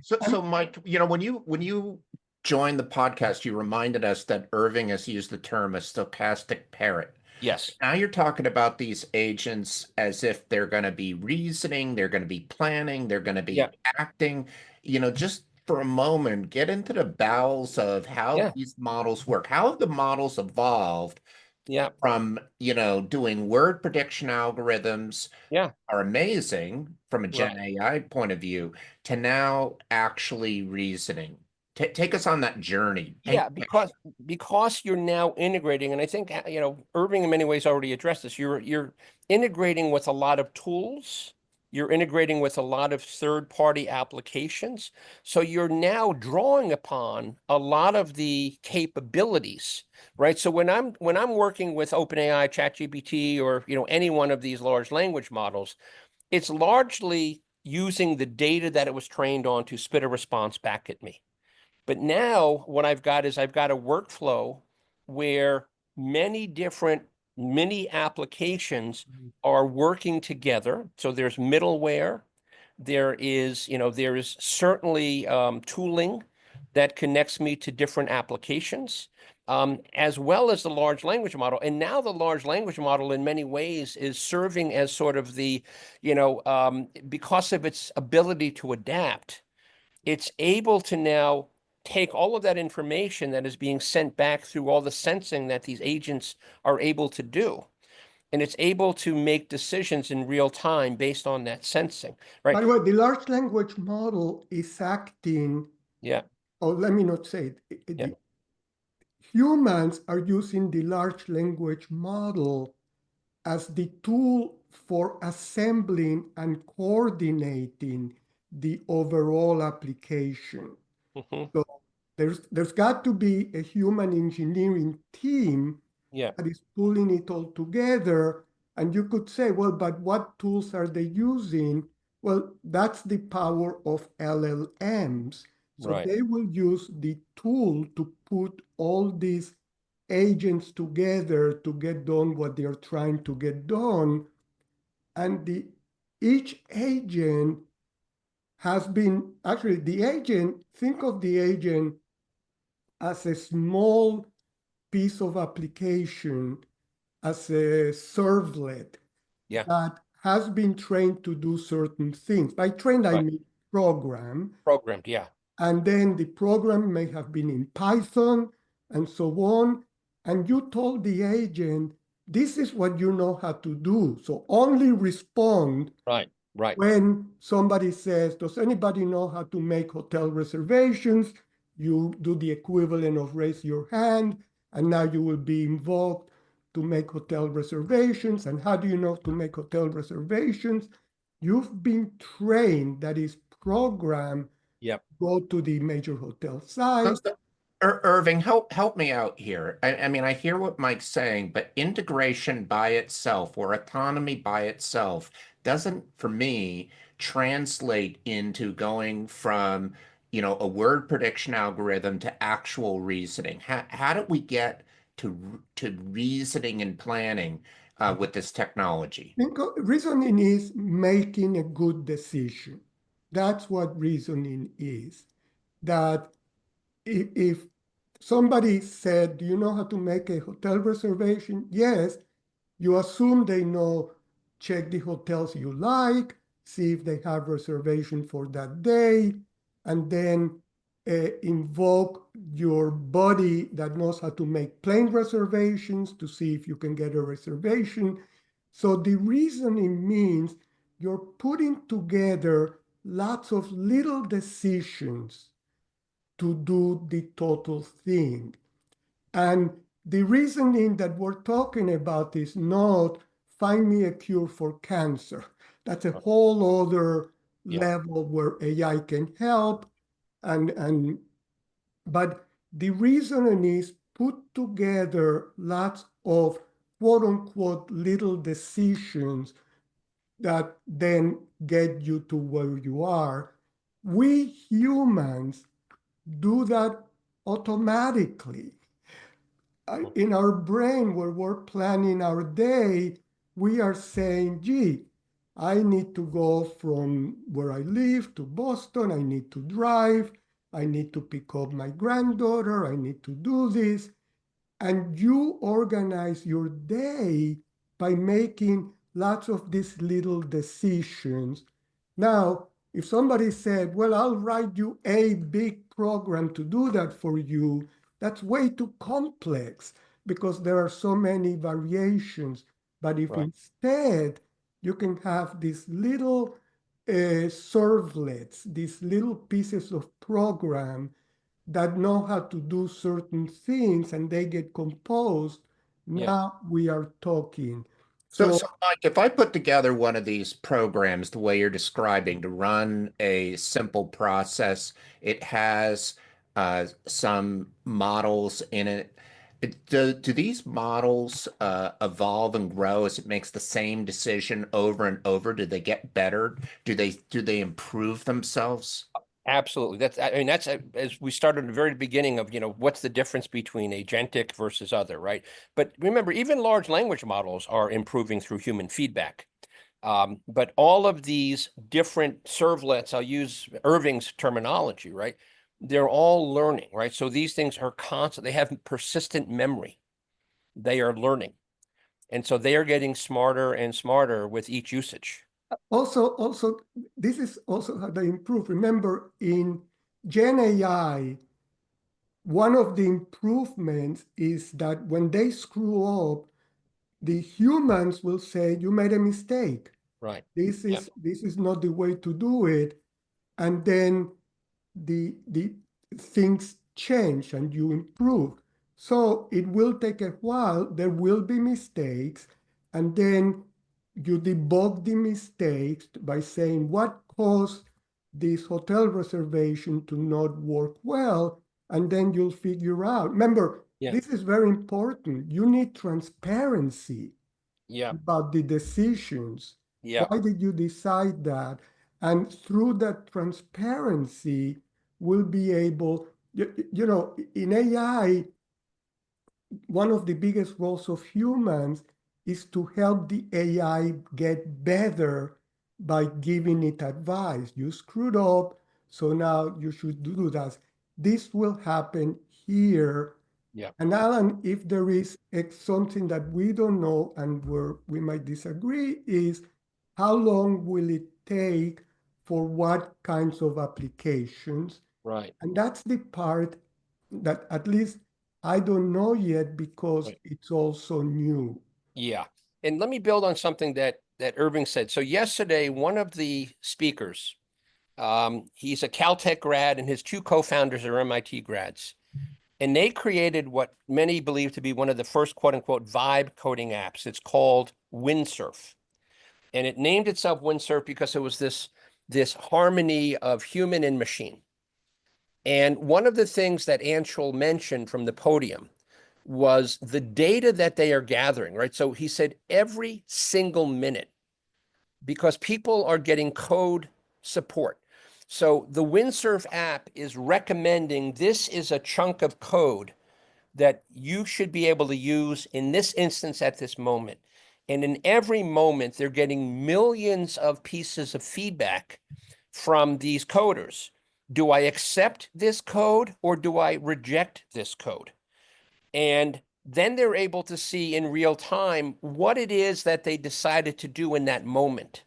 Yeah. So Mike, when you joined the podcast, you reminded us that Irving has used the term a stochastic parrot. Yes. Now you're talking about these agents as if they're going to be reasoning, they're going to be planning, they're going to Yeah. be acting. Just for a moment, get into the bowels of how Yeah. these models work. How have the models evolved Yeah. from, doing word prediction algorithms Yeah. are amazing from a Gen Right. AI point of view to now actually reasoning. Take us on that journey. Paint Yeah, a picture. because you're now integrating, and I think Irving in many ways already addressed this. You're integrating with a lot of tools. You're integrating with a lot of third-party applications. So you're now drawing upon a lot of the capabilities, right? So when I'm working with OpenAI, ChatGPT, or any one of these large language models, it's largely using the data that it was trained on to spit a response back at me. But now what I've got is I've got a workflow where many different mini applications are working together. So there's middleware. There is certainly tooling that connects me to different applications, as well as the large language model. And now the large language model, in many ways, is serving as sort of because of its ability to adapt, it's able to now take all of that information that is being sent back through all the sensing that these agents are able to do. And it's able to make decisions in real time based on that sensing, By right? the way, the large language model is acting Yeah. or let me not say it, Yeah. humans are using the large language model as the tool for assembling and coordinating the overall application. Mhm. So there's got to be a human engineering team Yeah. that is pulling it all together. And you could say, well, but what tools are they using? Well, that's the power of LLMs. So Right. they will use the tool to put all these agents together to get done what they're trying to get done. And each agent has been actually the agent, think of the agent as a small piece of application, as a servlet Yeah. that has been trained to do certain things. By trained, I Right. mean program. Programmed. Yeah. And then the program may have been in Python and so on. And you told the agent, this is what you know how to do. So only respond Right. Right. when somebody says, does anybody know how to make hotel reservations? You do the equivalent of raise your hand, and now you will be invoked to make hotel reservations. And how do you know to make hotel reservations? You've been trained, that is programmed, Yep. go to the major hotel So, site. Irving, help me out here. I mean, I hear what Mike's saying, but integration by itself or autonomy by itself doesn't, for me, translate into going from, a word prediction algorithm to actual reasoning. How did we get to reasoning and planning with this technology? Reasoning is making a good decision. That's what reasoning is. That if somebody said, do you know how to make a hotel reservation? Yes, you assume they know, check the hotels you like, see if they have reservation for that day, and then invoke your buddy that knows how to make plane reservations to see if you can get a reservation. So the reasoning means you're putting together lots of little decisions to do the total thing. And the reasoning that we're talking about is not find me a cure for cancer. That's a whole other Yeah. level where AI can help. And but the reasoning is put together lots of quote unquote little decisions that then get you to where you are. We humans do that automatically. In our brain, where we're planning our day, we are saying, gee, I need to go from where I live to Boston. I need to drive. I need to pick up my granddaughter. I need to do this. And you organize your day by making lots of these little decisions. Now, if somebody said, well, I'll write you a big program to do that for you, that's way too complex because there are so many variations. But if Right. instead you can have these little servlets, these little pieces of program that know how to do certain things and they get composed, Yeah. now we are talking. So, So so Mike, if I put together one of these programs the way you're describing to run a simple process, it has some models in it. Do these models evolve and grow as it makes the same decision over and over? Do they get better? Do they improve themselves? Absolutely. I mean, that's as we started at the very beginning of, what's the difference between agentic versus other, right? But remember, even large language models are improving through human feedback. But all of these different servlets, I'll use Irving's terminology, right? They're all learning, right? So these things are constant, they have persistent memory. They are learning. And so they are getting smarter and smarter with each usage. also, this is also how they improve. Remember, in Gen AI, one of the improvements is that when they screw up, the humans will say, you made a mistake. Right. This Yep. is this is not the way to do it. And then the things change and you improve. So it will take a while. There will be mistakes. And then you debug the mistakes by saying what caused this hotel reservation to not work well. And then you'll figure out. Remember, Yeah. this is very important. You need transparency Yeah. about the decisions. Yeah. Why did you decide that? And through that transparency, we'll be able, you know, in AI, one of the biggest roles of humans is to help the AI get better by giving it advice. You screwed up, so now you should do that. This will happen here. Yeah. And Alan, if there is something that we don't know and where we might disagree is how long will it take for what kinds of applications? Right. And that's the part that at least I don't know yet because Right. it's also new. Yeah. And let me build on something that Irving said. So yesterday, one of the speakers, he's a Caltech grad and his two co-founders are MIT grads. And they created what many believe to be one of the first quote unquote vibe coding apps. It's called Windsurf. And it named itself Windsurf because it was this harmony of human and machine. And one of the things that Anshul mentioned from the podium was the data that they are gathering, right? So he said every single minute, because people are getting code support. So the Windsurf app is recommending this is a chunk of code that you should be able to use in this instance at this moment. And in every moment, they're getting millions of pieces of feedback from these coders. Do I accept this code or do I reject this code? And then they're able to see in real time what it is that they decided to do in that moment.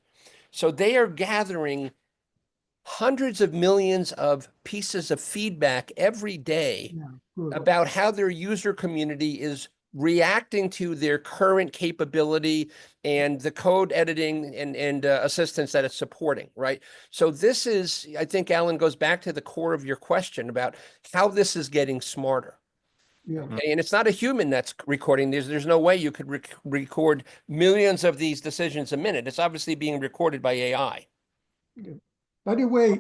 So they are gathering hundreds of millions of pieces of feedback every day about how their user community is reacting to their current capability and the code editing and assistance that it's supporting, right? So this is, I think, Alan, goes back to the core of your question about how this is getting smarter. Yeah. Okay? And it's not a human that's recording. There's no way you could record millions of these decisions a minute. It's obviously being recorded by AI. Yeah. By the way,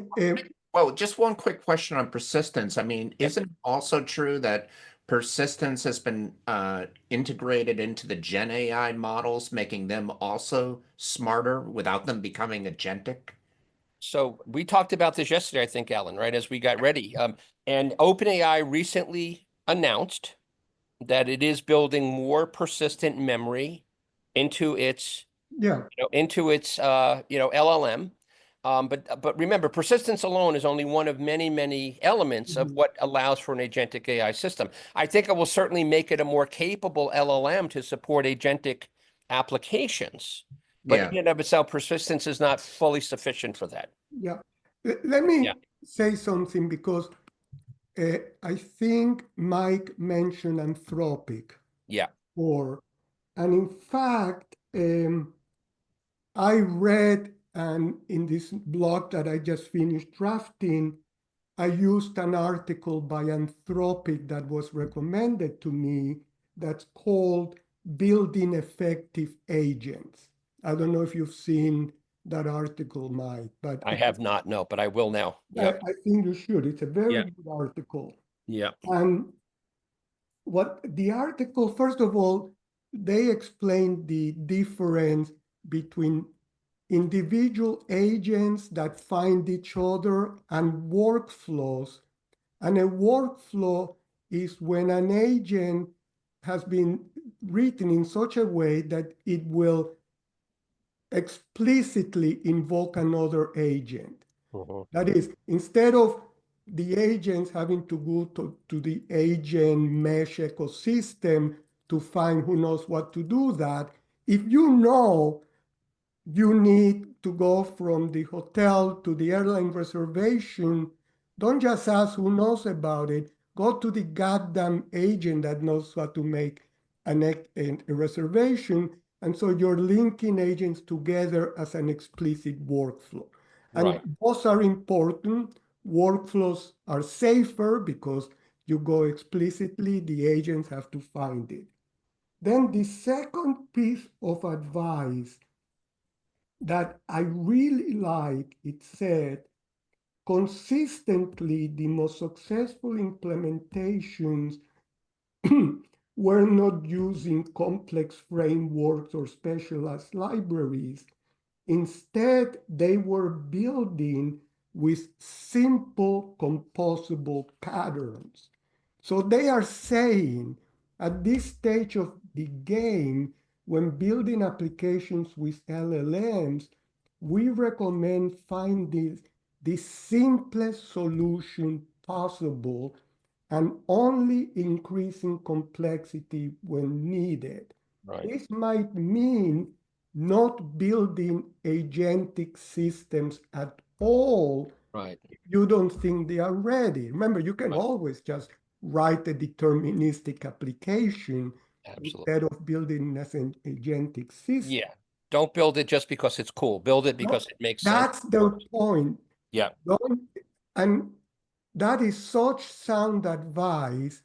Well, just one quick question on persistence. I mean, isn't it also true that persistence has been integrated into the Gen AI models, making them also smarter without them becoming agentic? So we talked about this yesterday, I think, Alan, right, as we got ready. And OpenAI recently announced that it is building more persistent memory into its yeah, LLM. But remember, persistence alone is only one of many, many elements of what allows for an agentic AI system. I think it will certainly make it a more capable LLM to support agentic applications. But Yeah. in and of itself, persistence is not fully sufficient for that. yeah. Let me Yeah. say something because I think Mike mentioned Anthropic. Yeah. And in fact, I read, and in this blog that I just finished drafting, I used an article by Anthropic that was recommended to me that's called Building Effective Agents. I don't know if you've seen that article, Mike, but I have not, no, but I will now. Yeah. I think you should. It's a very Yeah. good article. Yeah. And what the article, first of all, they explain the difference between individual agents that find each other and workflows. And a workflow is when an agent has been written in such a way that it will explicitly invoke another agent. That is, instead of the agents having to go to the agent mesh ecosystem to find who knows what to do that, if you know you need to go from the hotel to the airline reservation, don't just ask who knows about it. Go to the goddamn agent that knows how to make a reservation. And so you're linking agents together as an explicit workflow. And Right. those are important workflows are safer because you go explicitly, the agents have to find it. Then the second piece of advice that I really like, it said, consistently, the most successful implementations were not using complex frameworks or specialized libraries. Instead, they were building with simple composable patterns. So they are saying at this stage of the game, when building applications with LLMs, we recommend finding the simplest solution possible and only increasing complexity when needed. Right. This might mean not building agentic systems at all Right. if you don't think they are ready. Remember, you can Right. always just write a deterministic application Absolutely. instead of building as an agentic system. Yeah. Don't build it just because it's cool. Build it because it makes sense. That's the point. Yeah. Don't, and that is such sound advice.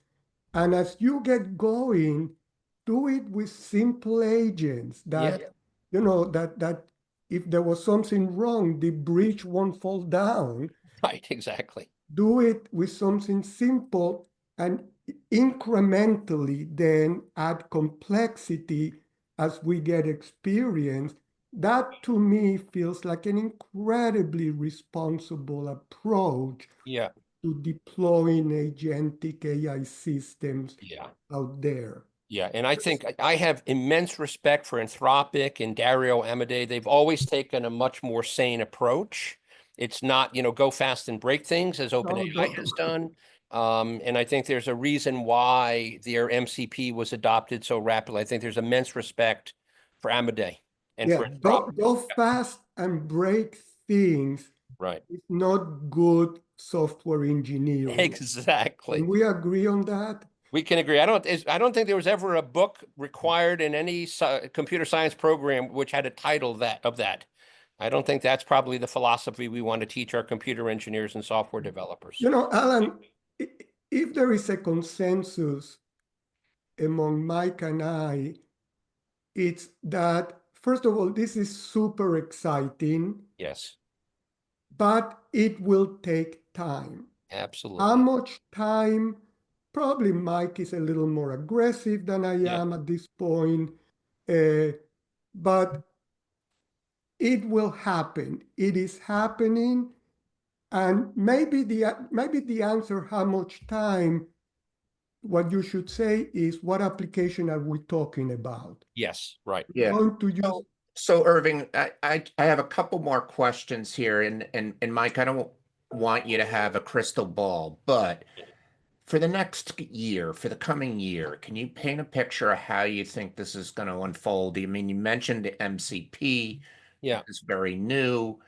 And as you get going, do it with simple agents that, that if there was something wrong, the bridge won't fall down. Right. Exactly. Do it with something simple and incrementally then add complexity as we get experience. That to me feels like an incredibly responsible approach Yeah. to deploying agentic AI systems Yeah. out there. Yeah. And I think I have immense respect for Anthropic and Dario Amodei. They've always taken a much more sane approach. It's not, go fast and break things as OpenAI has done. And I think there's a reason why their MCP was adopted so rapidly. I think there's immense respect for Amodei and for Anthropic. Go fast and break things. Right. It's not good software engineering. Exactly. Can we agree on that? We can agree. I don't think there was ever a book required in any computer science program which had a title of that. I don't think that's probably the philosophy we want to teach our computer engineers and software developers. Alan, if there is a consensus among Mike and I, it's that, first of all, this is super exciting. Yes. But it will take time. Absolutely. How much time? Probably Mike is a little more aggressive than I am at this point, but it will happen. It is happening, and maybe the answer, how much time, what you should say is, what application are we talking about? Yes, right. Yeah. Going to use. So Irving, I have a couple more questions here, and Mike, I don't want you to have a crystal ball, but for the next year, for the coming year, can you paint a picture of how you think this is going to unfold? I mean, you mentioned the MCP. Yeah. It's very new.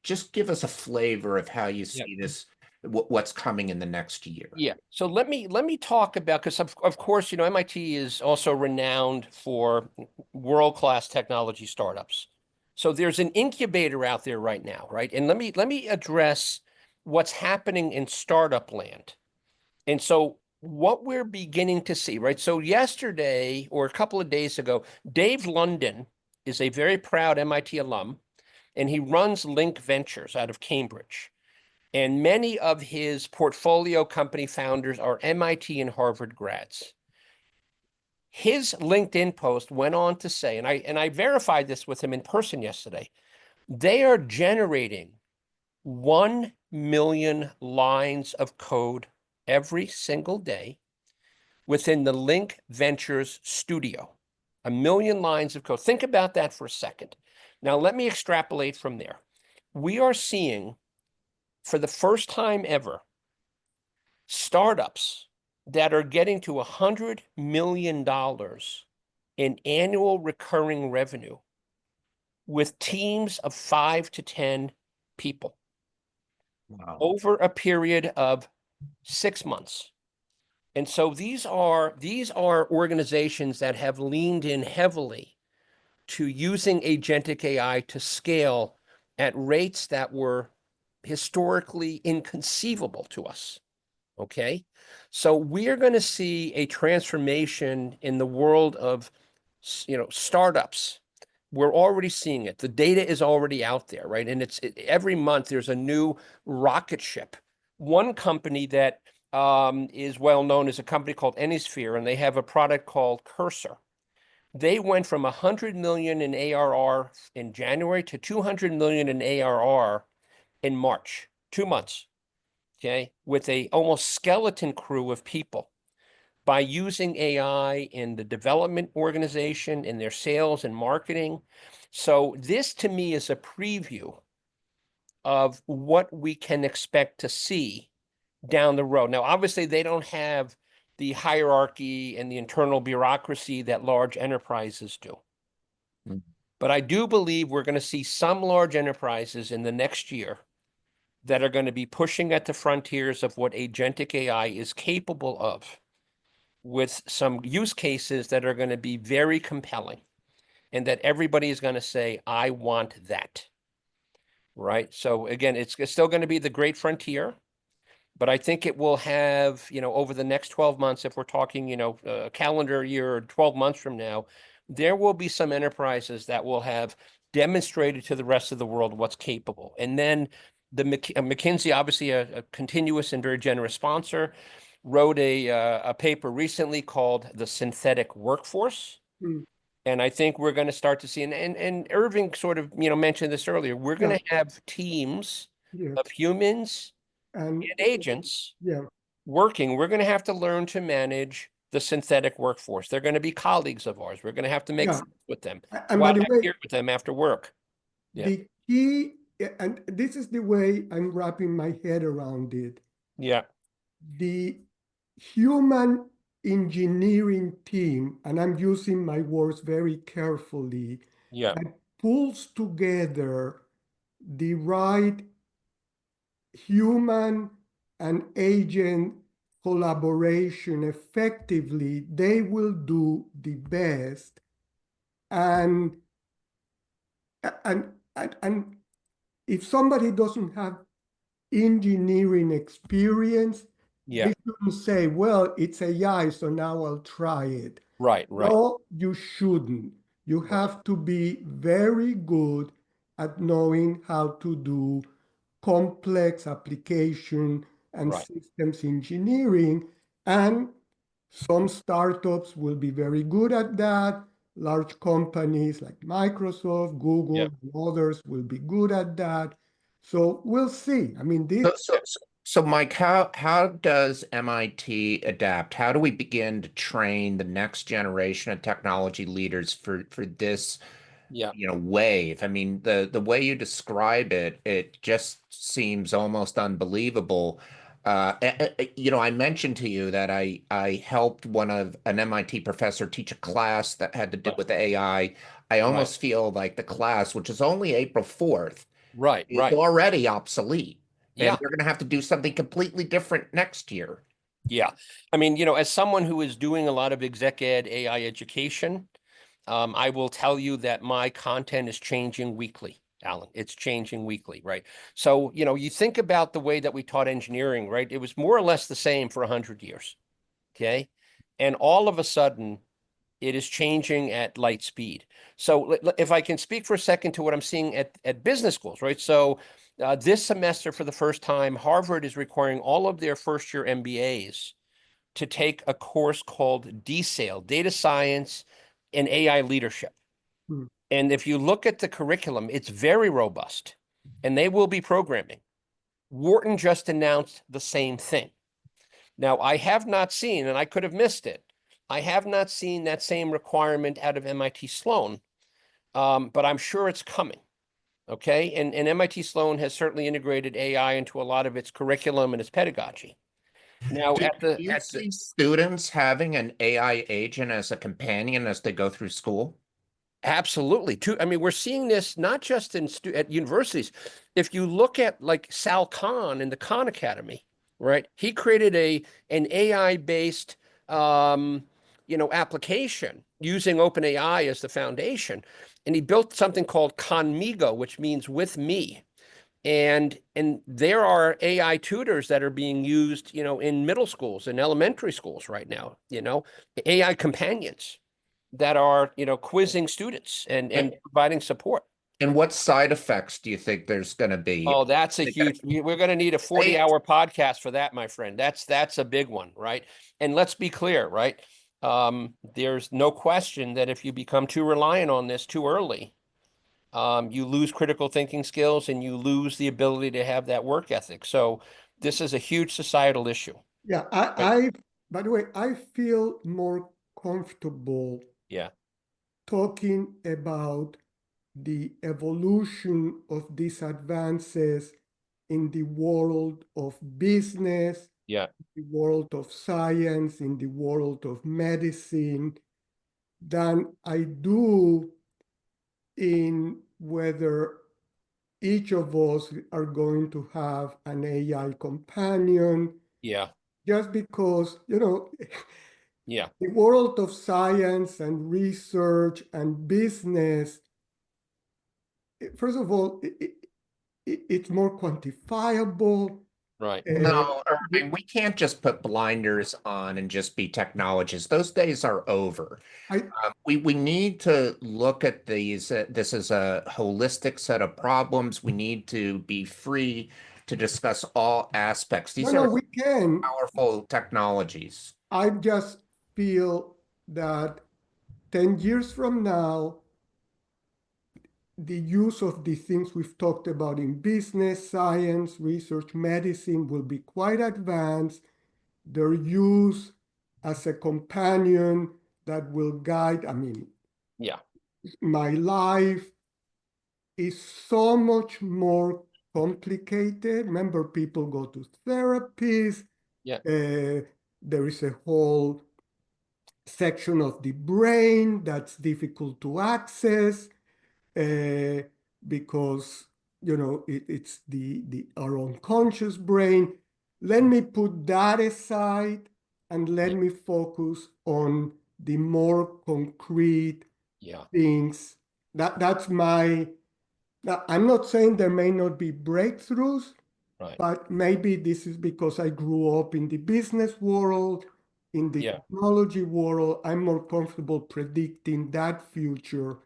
Just give us a flavor of how you see this, what's coming in the next year. Yeah. So let me talk about, because of course, MIT is also renowned for world-class technology startups. So there's an incubator out there right now, right? And let me address what's happening in startup land. And so what we're beginning to see, right? So yesterday or a couple of days ago, Dave London is a very proud MIT alum, and he runs Link Ventures out of Cambridge. And many of his portfolio company founders are MIT and Harvard grads. His LinkedIn post went on to say, and I verified this with him in person yesterday, they are generating 1 million lines of code every single day within the Link Ventures studio. 1 million lines of code. Think about that for a second. Now, let me extrapolate from there. We are seeing, for the first time ever, startups that are getting to $100 million in annual recurring revenue with teams of 5 to 10 people. Wow. Over a period of 6 months. And so these are organizations that have leaned in heavily to using agentic AI to scale at rates that were historically inconceivable to us. Okay. So we're going to see a transformation in the world of, startups. We're already seeing it. The data is already out there, right? And every month there's a new rocket ship. One company that is well known is a company called Anysphere, and they have a product called Cursor. They went from 100 million in ARR in January to 200 million in ARR in March, 2 months. Okay, with a almost skeleton crew of people by using AI in the development organization, in their sales and marketing. So this to me is a preview of what we can expect to see down the road. Now, obviously, they don't have the hierarchy and the internal bureaucracy that large enterprises do. Mm. But I do believe we're going to see some large enterprises in the next year that are going to be pushing at the frontiers of what agentic AI is capable of, with some use cases that are going to be very compelling and that everybody is going to say, I want that. Right. So again, it's still going to be the great frontier, but I think it will have, over the next 12 months, if we're talking, a calendar year or 12 months from now, there will be some enterprises that will have demonstrated to the rest of the world what's capable. And then the McKinsey, obviously a continuous and very generous sponsor, wrote a paper recently called The Synthetic Workforce. Mm. And I think we're going to start to see, and Irving sort of, mentioned this earlier, we're going to have teams Yes. of humans And and agents yeah, working. We're going to have to learn to manage the synthetic workforce. They're going to be colleagues of ours. We're going to have to make yeah. friends with them, And go by out the have way, beer with them after work. Yeah. the key, and this is the way I'm wrapping my head around it. Yeah. The human engineering team, and I'm using my words very carefully, Yeah. that pulls together the right human and agent collaboration effectively, they will do the best. And and if somebody doesn't have engineering experience, Yeah. they shouldn't say, well, it's AI, so now I'll try it. Right. No, you shouldn't. You Right. have to be very good at knowing how to do complex application and Right. systems engineering. And some startups will be very good at that. Large companies like Microsoft, Google, Yeah. and others will be good at that. So we'll see. I mean, this, So, Mike, how does MIT adapt? How do we begin to train the next generation of technology leaders for this, Yeah. wave? I mean, the way you describe it, it just seems almost unbelievable. I mentioned to you that I helped an MIT professor teach a class that had to do Right. with AI. I Right. almost feel like the class, which is only April 4th, Right. is Right. already obsolete. And Yeah. we're going to have to do something completely different next year. Yeah. I mean, as someone who is doing a lot of exec ed AI education, I will tell you that my content is changing weekly, Alan. It's changing weekly, right? So, you think about the way that we taught engineering, right? It was more or less the same for 100 years, okay? And all of a sudden, it is changing at light speed. So if I can speak for a second to what I'm seeing at business schools, right? So this semester, for the first time, Harvard is requiring all of their first-year MBAs to take a course called DSAIL, Data Science and AI Leadership. Hmm. And if you look at the curriculum, it's very robust, and they will be programming. Wharton just announced the same thing. Now, I have not seen, and I could have missed it, I have not seen that same requirement out of MIT Sloan, but I'm sure it's coming. Okay. And MIT Sloan has certainly integrated AI into a lot of its curriculum and its pedagogy. Now, Do you see students having an AI agent as a companion as they go through school? absolutely. I mean, we're seeing this not just at universities. If you look at like Sal Khan in the Khan Academy, right? He created an AI-based application using OpenAI as the foundation. And he built something called Conmigo, which means with me. And there are AI tutors that are being used, in middle schools and elementary schools right now, AI companions that are, quizzing students and providing support. And what side effects do you think there's going to be? Oh, that's a huge, we're going to need a 40-hour podcast for that, my friend. That's a big one, right? And let's be clear, right? There's no question that if you become too reliant on this too early, you lose critical thinking skills and you lose the ability to have that work ethic. So this is a huge societal issue. Yeah, Right. by the way, I feel more comfortable Yeah. talking about the evolution of these advances in the world of business, Yeah. the world of science, in the world of medicine, than I do in whether each of us are going to have an AI companion, Yeah. just because, Yeah. the world of science and research and business, first of all, it's more quantifiable. Right. No, Irving, we can't just put blinders on and just be technologists. Those days are over. I We need to look at these. This is a holistic set of problems. We need to be free to discuss all aspects. no, These no, are we can. powerful technologies. I just feel that 10 years from now, the use of the things we've talked about in business, science, research, medicine will be quite advanced. Their use as a companion that will guide, Yeah. my life is so much more complicated. Remember, people go to therapies. Yeah. There is a whole section of the brain that's difficult to access because it's the our unconscious brain. Let me put that aside and let me focus on the more concrete Yeah. things. That's my. Now, I'm not saying there may not be breakthroughs, Right. but maybe this is because I grew up in the business world, in the Yeah. technology world. I'm more comfortable predicting that future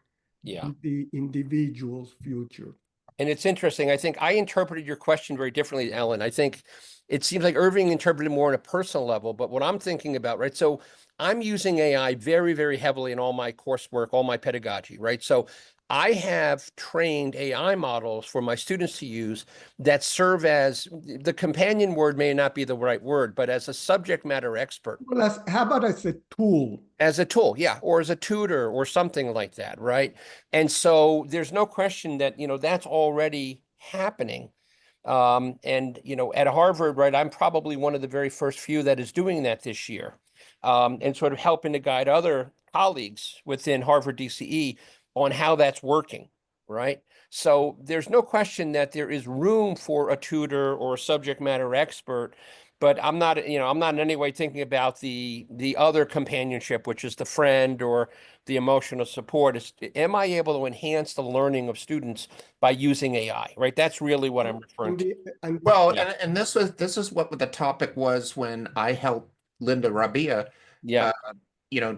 Yeah. than the individual's future. And it's interesting. I think I interpreted your question very differently, Alan. I think it seems like Irving interpreted more on a personal level, but what I'm thinking about, right? So I'm using AI very, very heavily in all my coursework, all my pedagogy, right? So I have trained AI models for my students to use that serve as the companion word may not be the right word, but as a subject matter expert. Well, how about as a tool? As a tool, yeah, or as a tutor or something like that, right? And so there's no question that, that's already happening. And, at Harvard, right, I'm probably one of the very first few that is doing that this year, and sort of helping to guide other colleagues within Harvard DCE on how that's working, right? So there's no question that there is room for a tutor or a subject matter expert, but I'm not in any way thinking about the other companionship, which is the friend or the emotional support. Am I able to enhance the learning of students by using AI, right? That's really what I'm referring And to. Well, Yeah. and this is what the topic was when I helped Linda Rabia, Yeah. uh,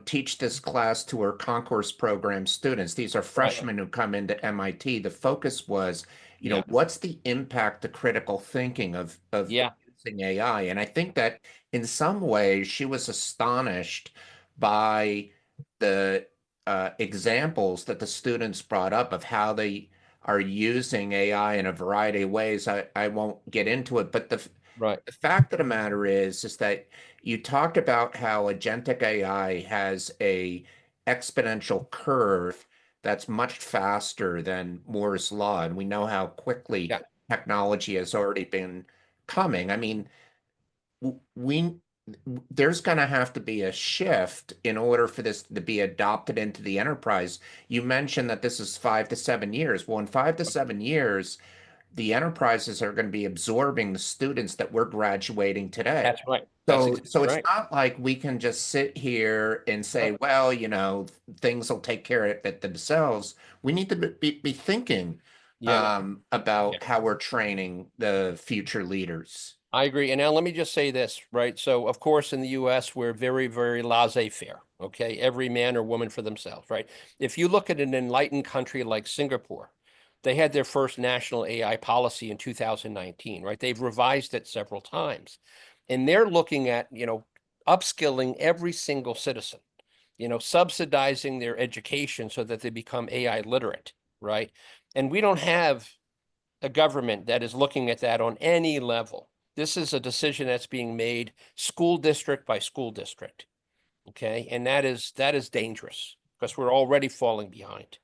teach this class to her concourse program students. These are Right. freshmen who come into MIT. The focus was, Yeah. what's the impact to critical thinking of Yeah. using AI? And I think that in some ways she was astonished by the examples that the students brought up of how they are using AI in a variety of ways. I won't get into it, but Right. the fact of the matter is that you talked about how agentic AI has a exponential curve that's much faster than Moore's law, and we know how quickly Yeah. technology has already been coming. I mean, we there's going to have to be a shift in order for this to be adopted into the enterprise. You mentioned that this is 5 to 7 years. Well, in 5 to 7 years, the enterprises are going to be absorbing the students that we're graduating today. That's right. That's So exactly it's right. not like we can just sit here and say, well, things will take care of it themselves. We need to be thinking about how we're training the future leaders. I agree. And now let me just say this, right? So, of course, in the US, we're very, very laissez-faire, okay? Every man or woman for themselves, right? If you look at an enlightened country like Singapore, they had their first national AI policy in 2019, right? They've revised it several times. And they're looking at, upskilling every single citizen, subsidizing their education so that they become AI literate, right? And we don't have a government that is looking at that on any level. This is a decision that's being made school district by school district. Okay. And that is dangerous because we're already falling behind.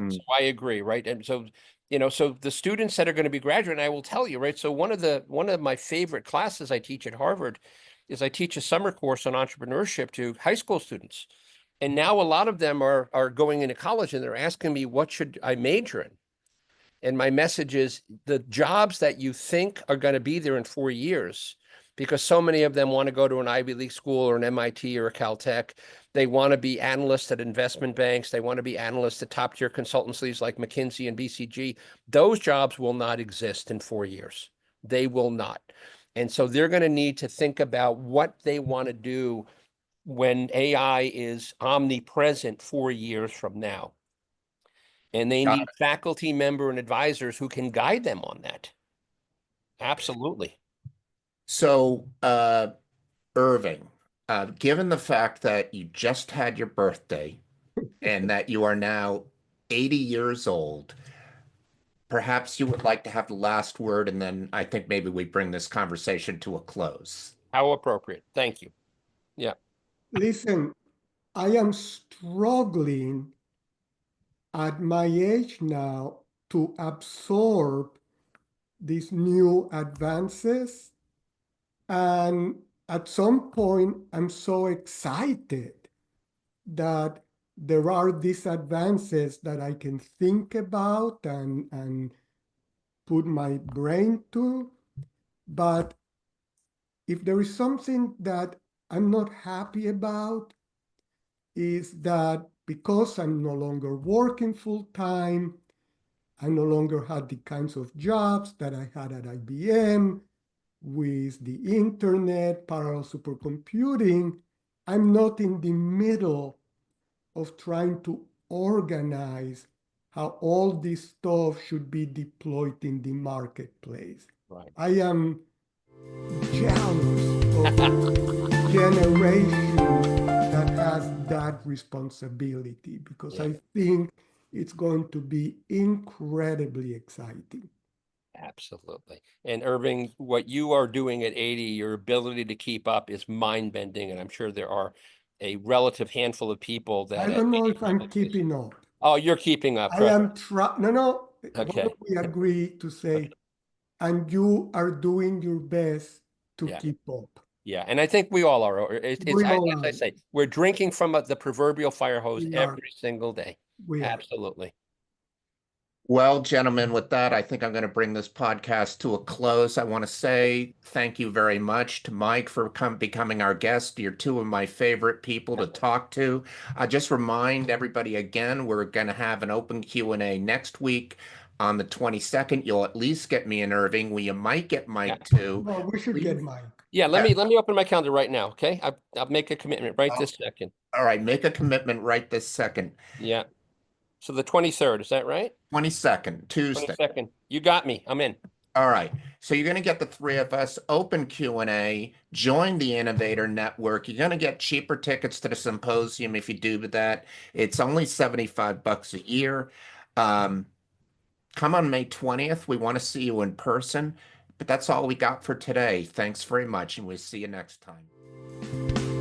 So I agree, right? And so, so the students that are going to be graduating, I will tell you, right? So one of my favorite classes I teach at Harvard is I teach a summer course on entrepreneurship to high school students. And now a lot of them are going into college and they're asking me, what should I major in? And my message is the jobs that you think are going to be there in 4 years, because so many of them want to go to an Ivy League school or an MIT or a Caltech. They want to be analysts at investment banks. They want to be analysts at top tier consultancies like McKinsey and BCG. Those jobs will not exist in 4 years. They will not. And so they're going to need to think about what they want to do when AI is omnipresent 4 years from now. And they need faculty member and advisors who can guide them on that. Absolutely. So, Irving, given the fact that you just had your birthday and that you are now 80 years old, perhaps you would like to have the last word, and then I think maybe we bring this conversation to a close. How appropriate. Thank you. Yeah. Listen, I am struggling at my age now to absorb these new advances. And at some point, I'm so excited that there are these advances that I can think about and put my brain to. But if there is something that I'm not happy about, is that because I'm no longer working full time, I no longer had the kinds of jobs that I had at IBM with the internet, parallel supercomputing. I'm not in the middle of trying to organize how all this stuff should be deployed in the marketplace. Right. I am jealous of a generation that has that responsibility because I think it's going to be incredibly exciting. Absolutely. And Irving, what you are doing at 80, your ability to keep up is mind-bending. And I'm sure there are a relative handful of people that I don't know if I'm keeping up. Oh, you're keeping up. I am trying. No. Okay. Why don't we agree to say, and you are doing your best to keep up. Yeah, and I think we all are. As I say, we're drinking from the proverbial fire hose every single day. Absolutely. Well, gentlemen, with that, I think I'm going to bring this podcast to a close. I want to say thank you very much to Mike for becoming our guest. You're two of my favorite people to talk to. I just remind everybody again, we're going to have an open Q&A next week on the 22nd. You'll at least get me and Irving. You might get Mike too. Well, we should get Mike. Yeah, let me open my calendar right now, okay? I'll make a commitment right this second. All right, make a commitment right this second. Yeah. So the 23rd, is that right? 22nd, Tuesday. 22nd. You got me. I'm in. All right. So you're going to get the three of us, open Q&A, join the Innovator Network. You're going to get cheaper tickets to the symposium if you do that. It's only $75 a year. Come on May 20th. We want to see you in person. But that's all we got for today. Thanks very much, and we'll see you next time.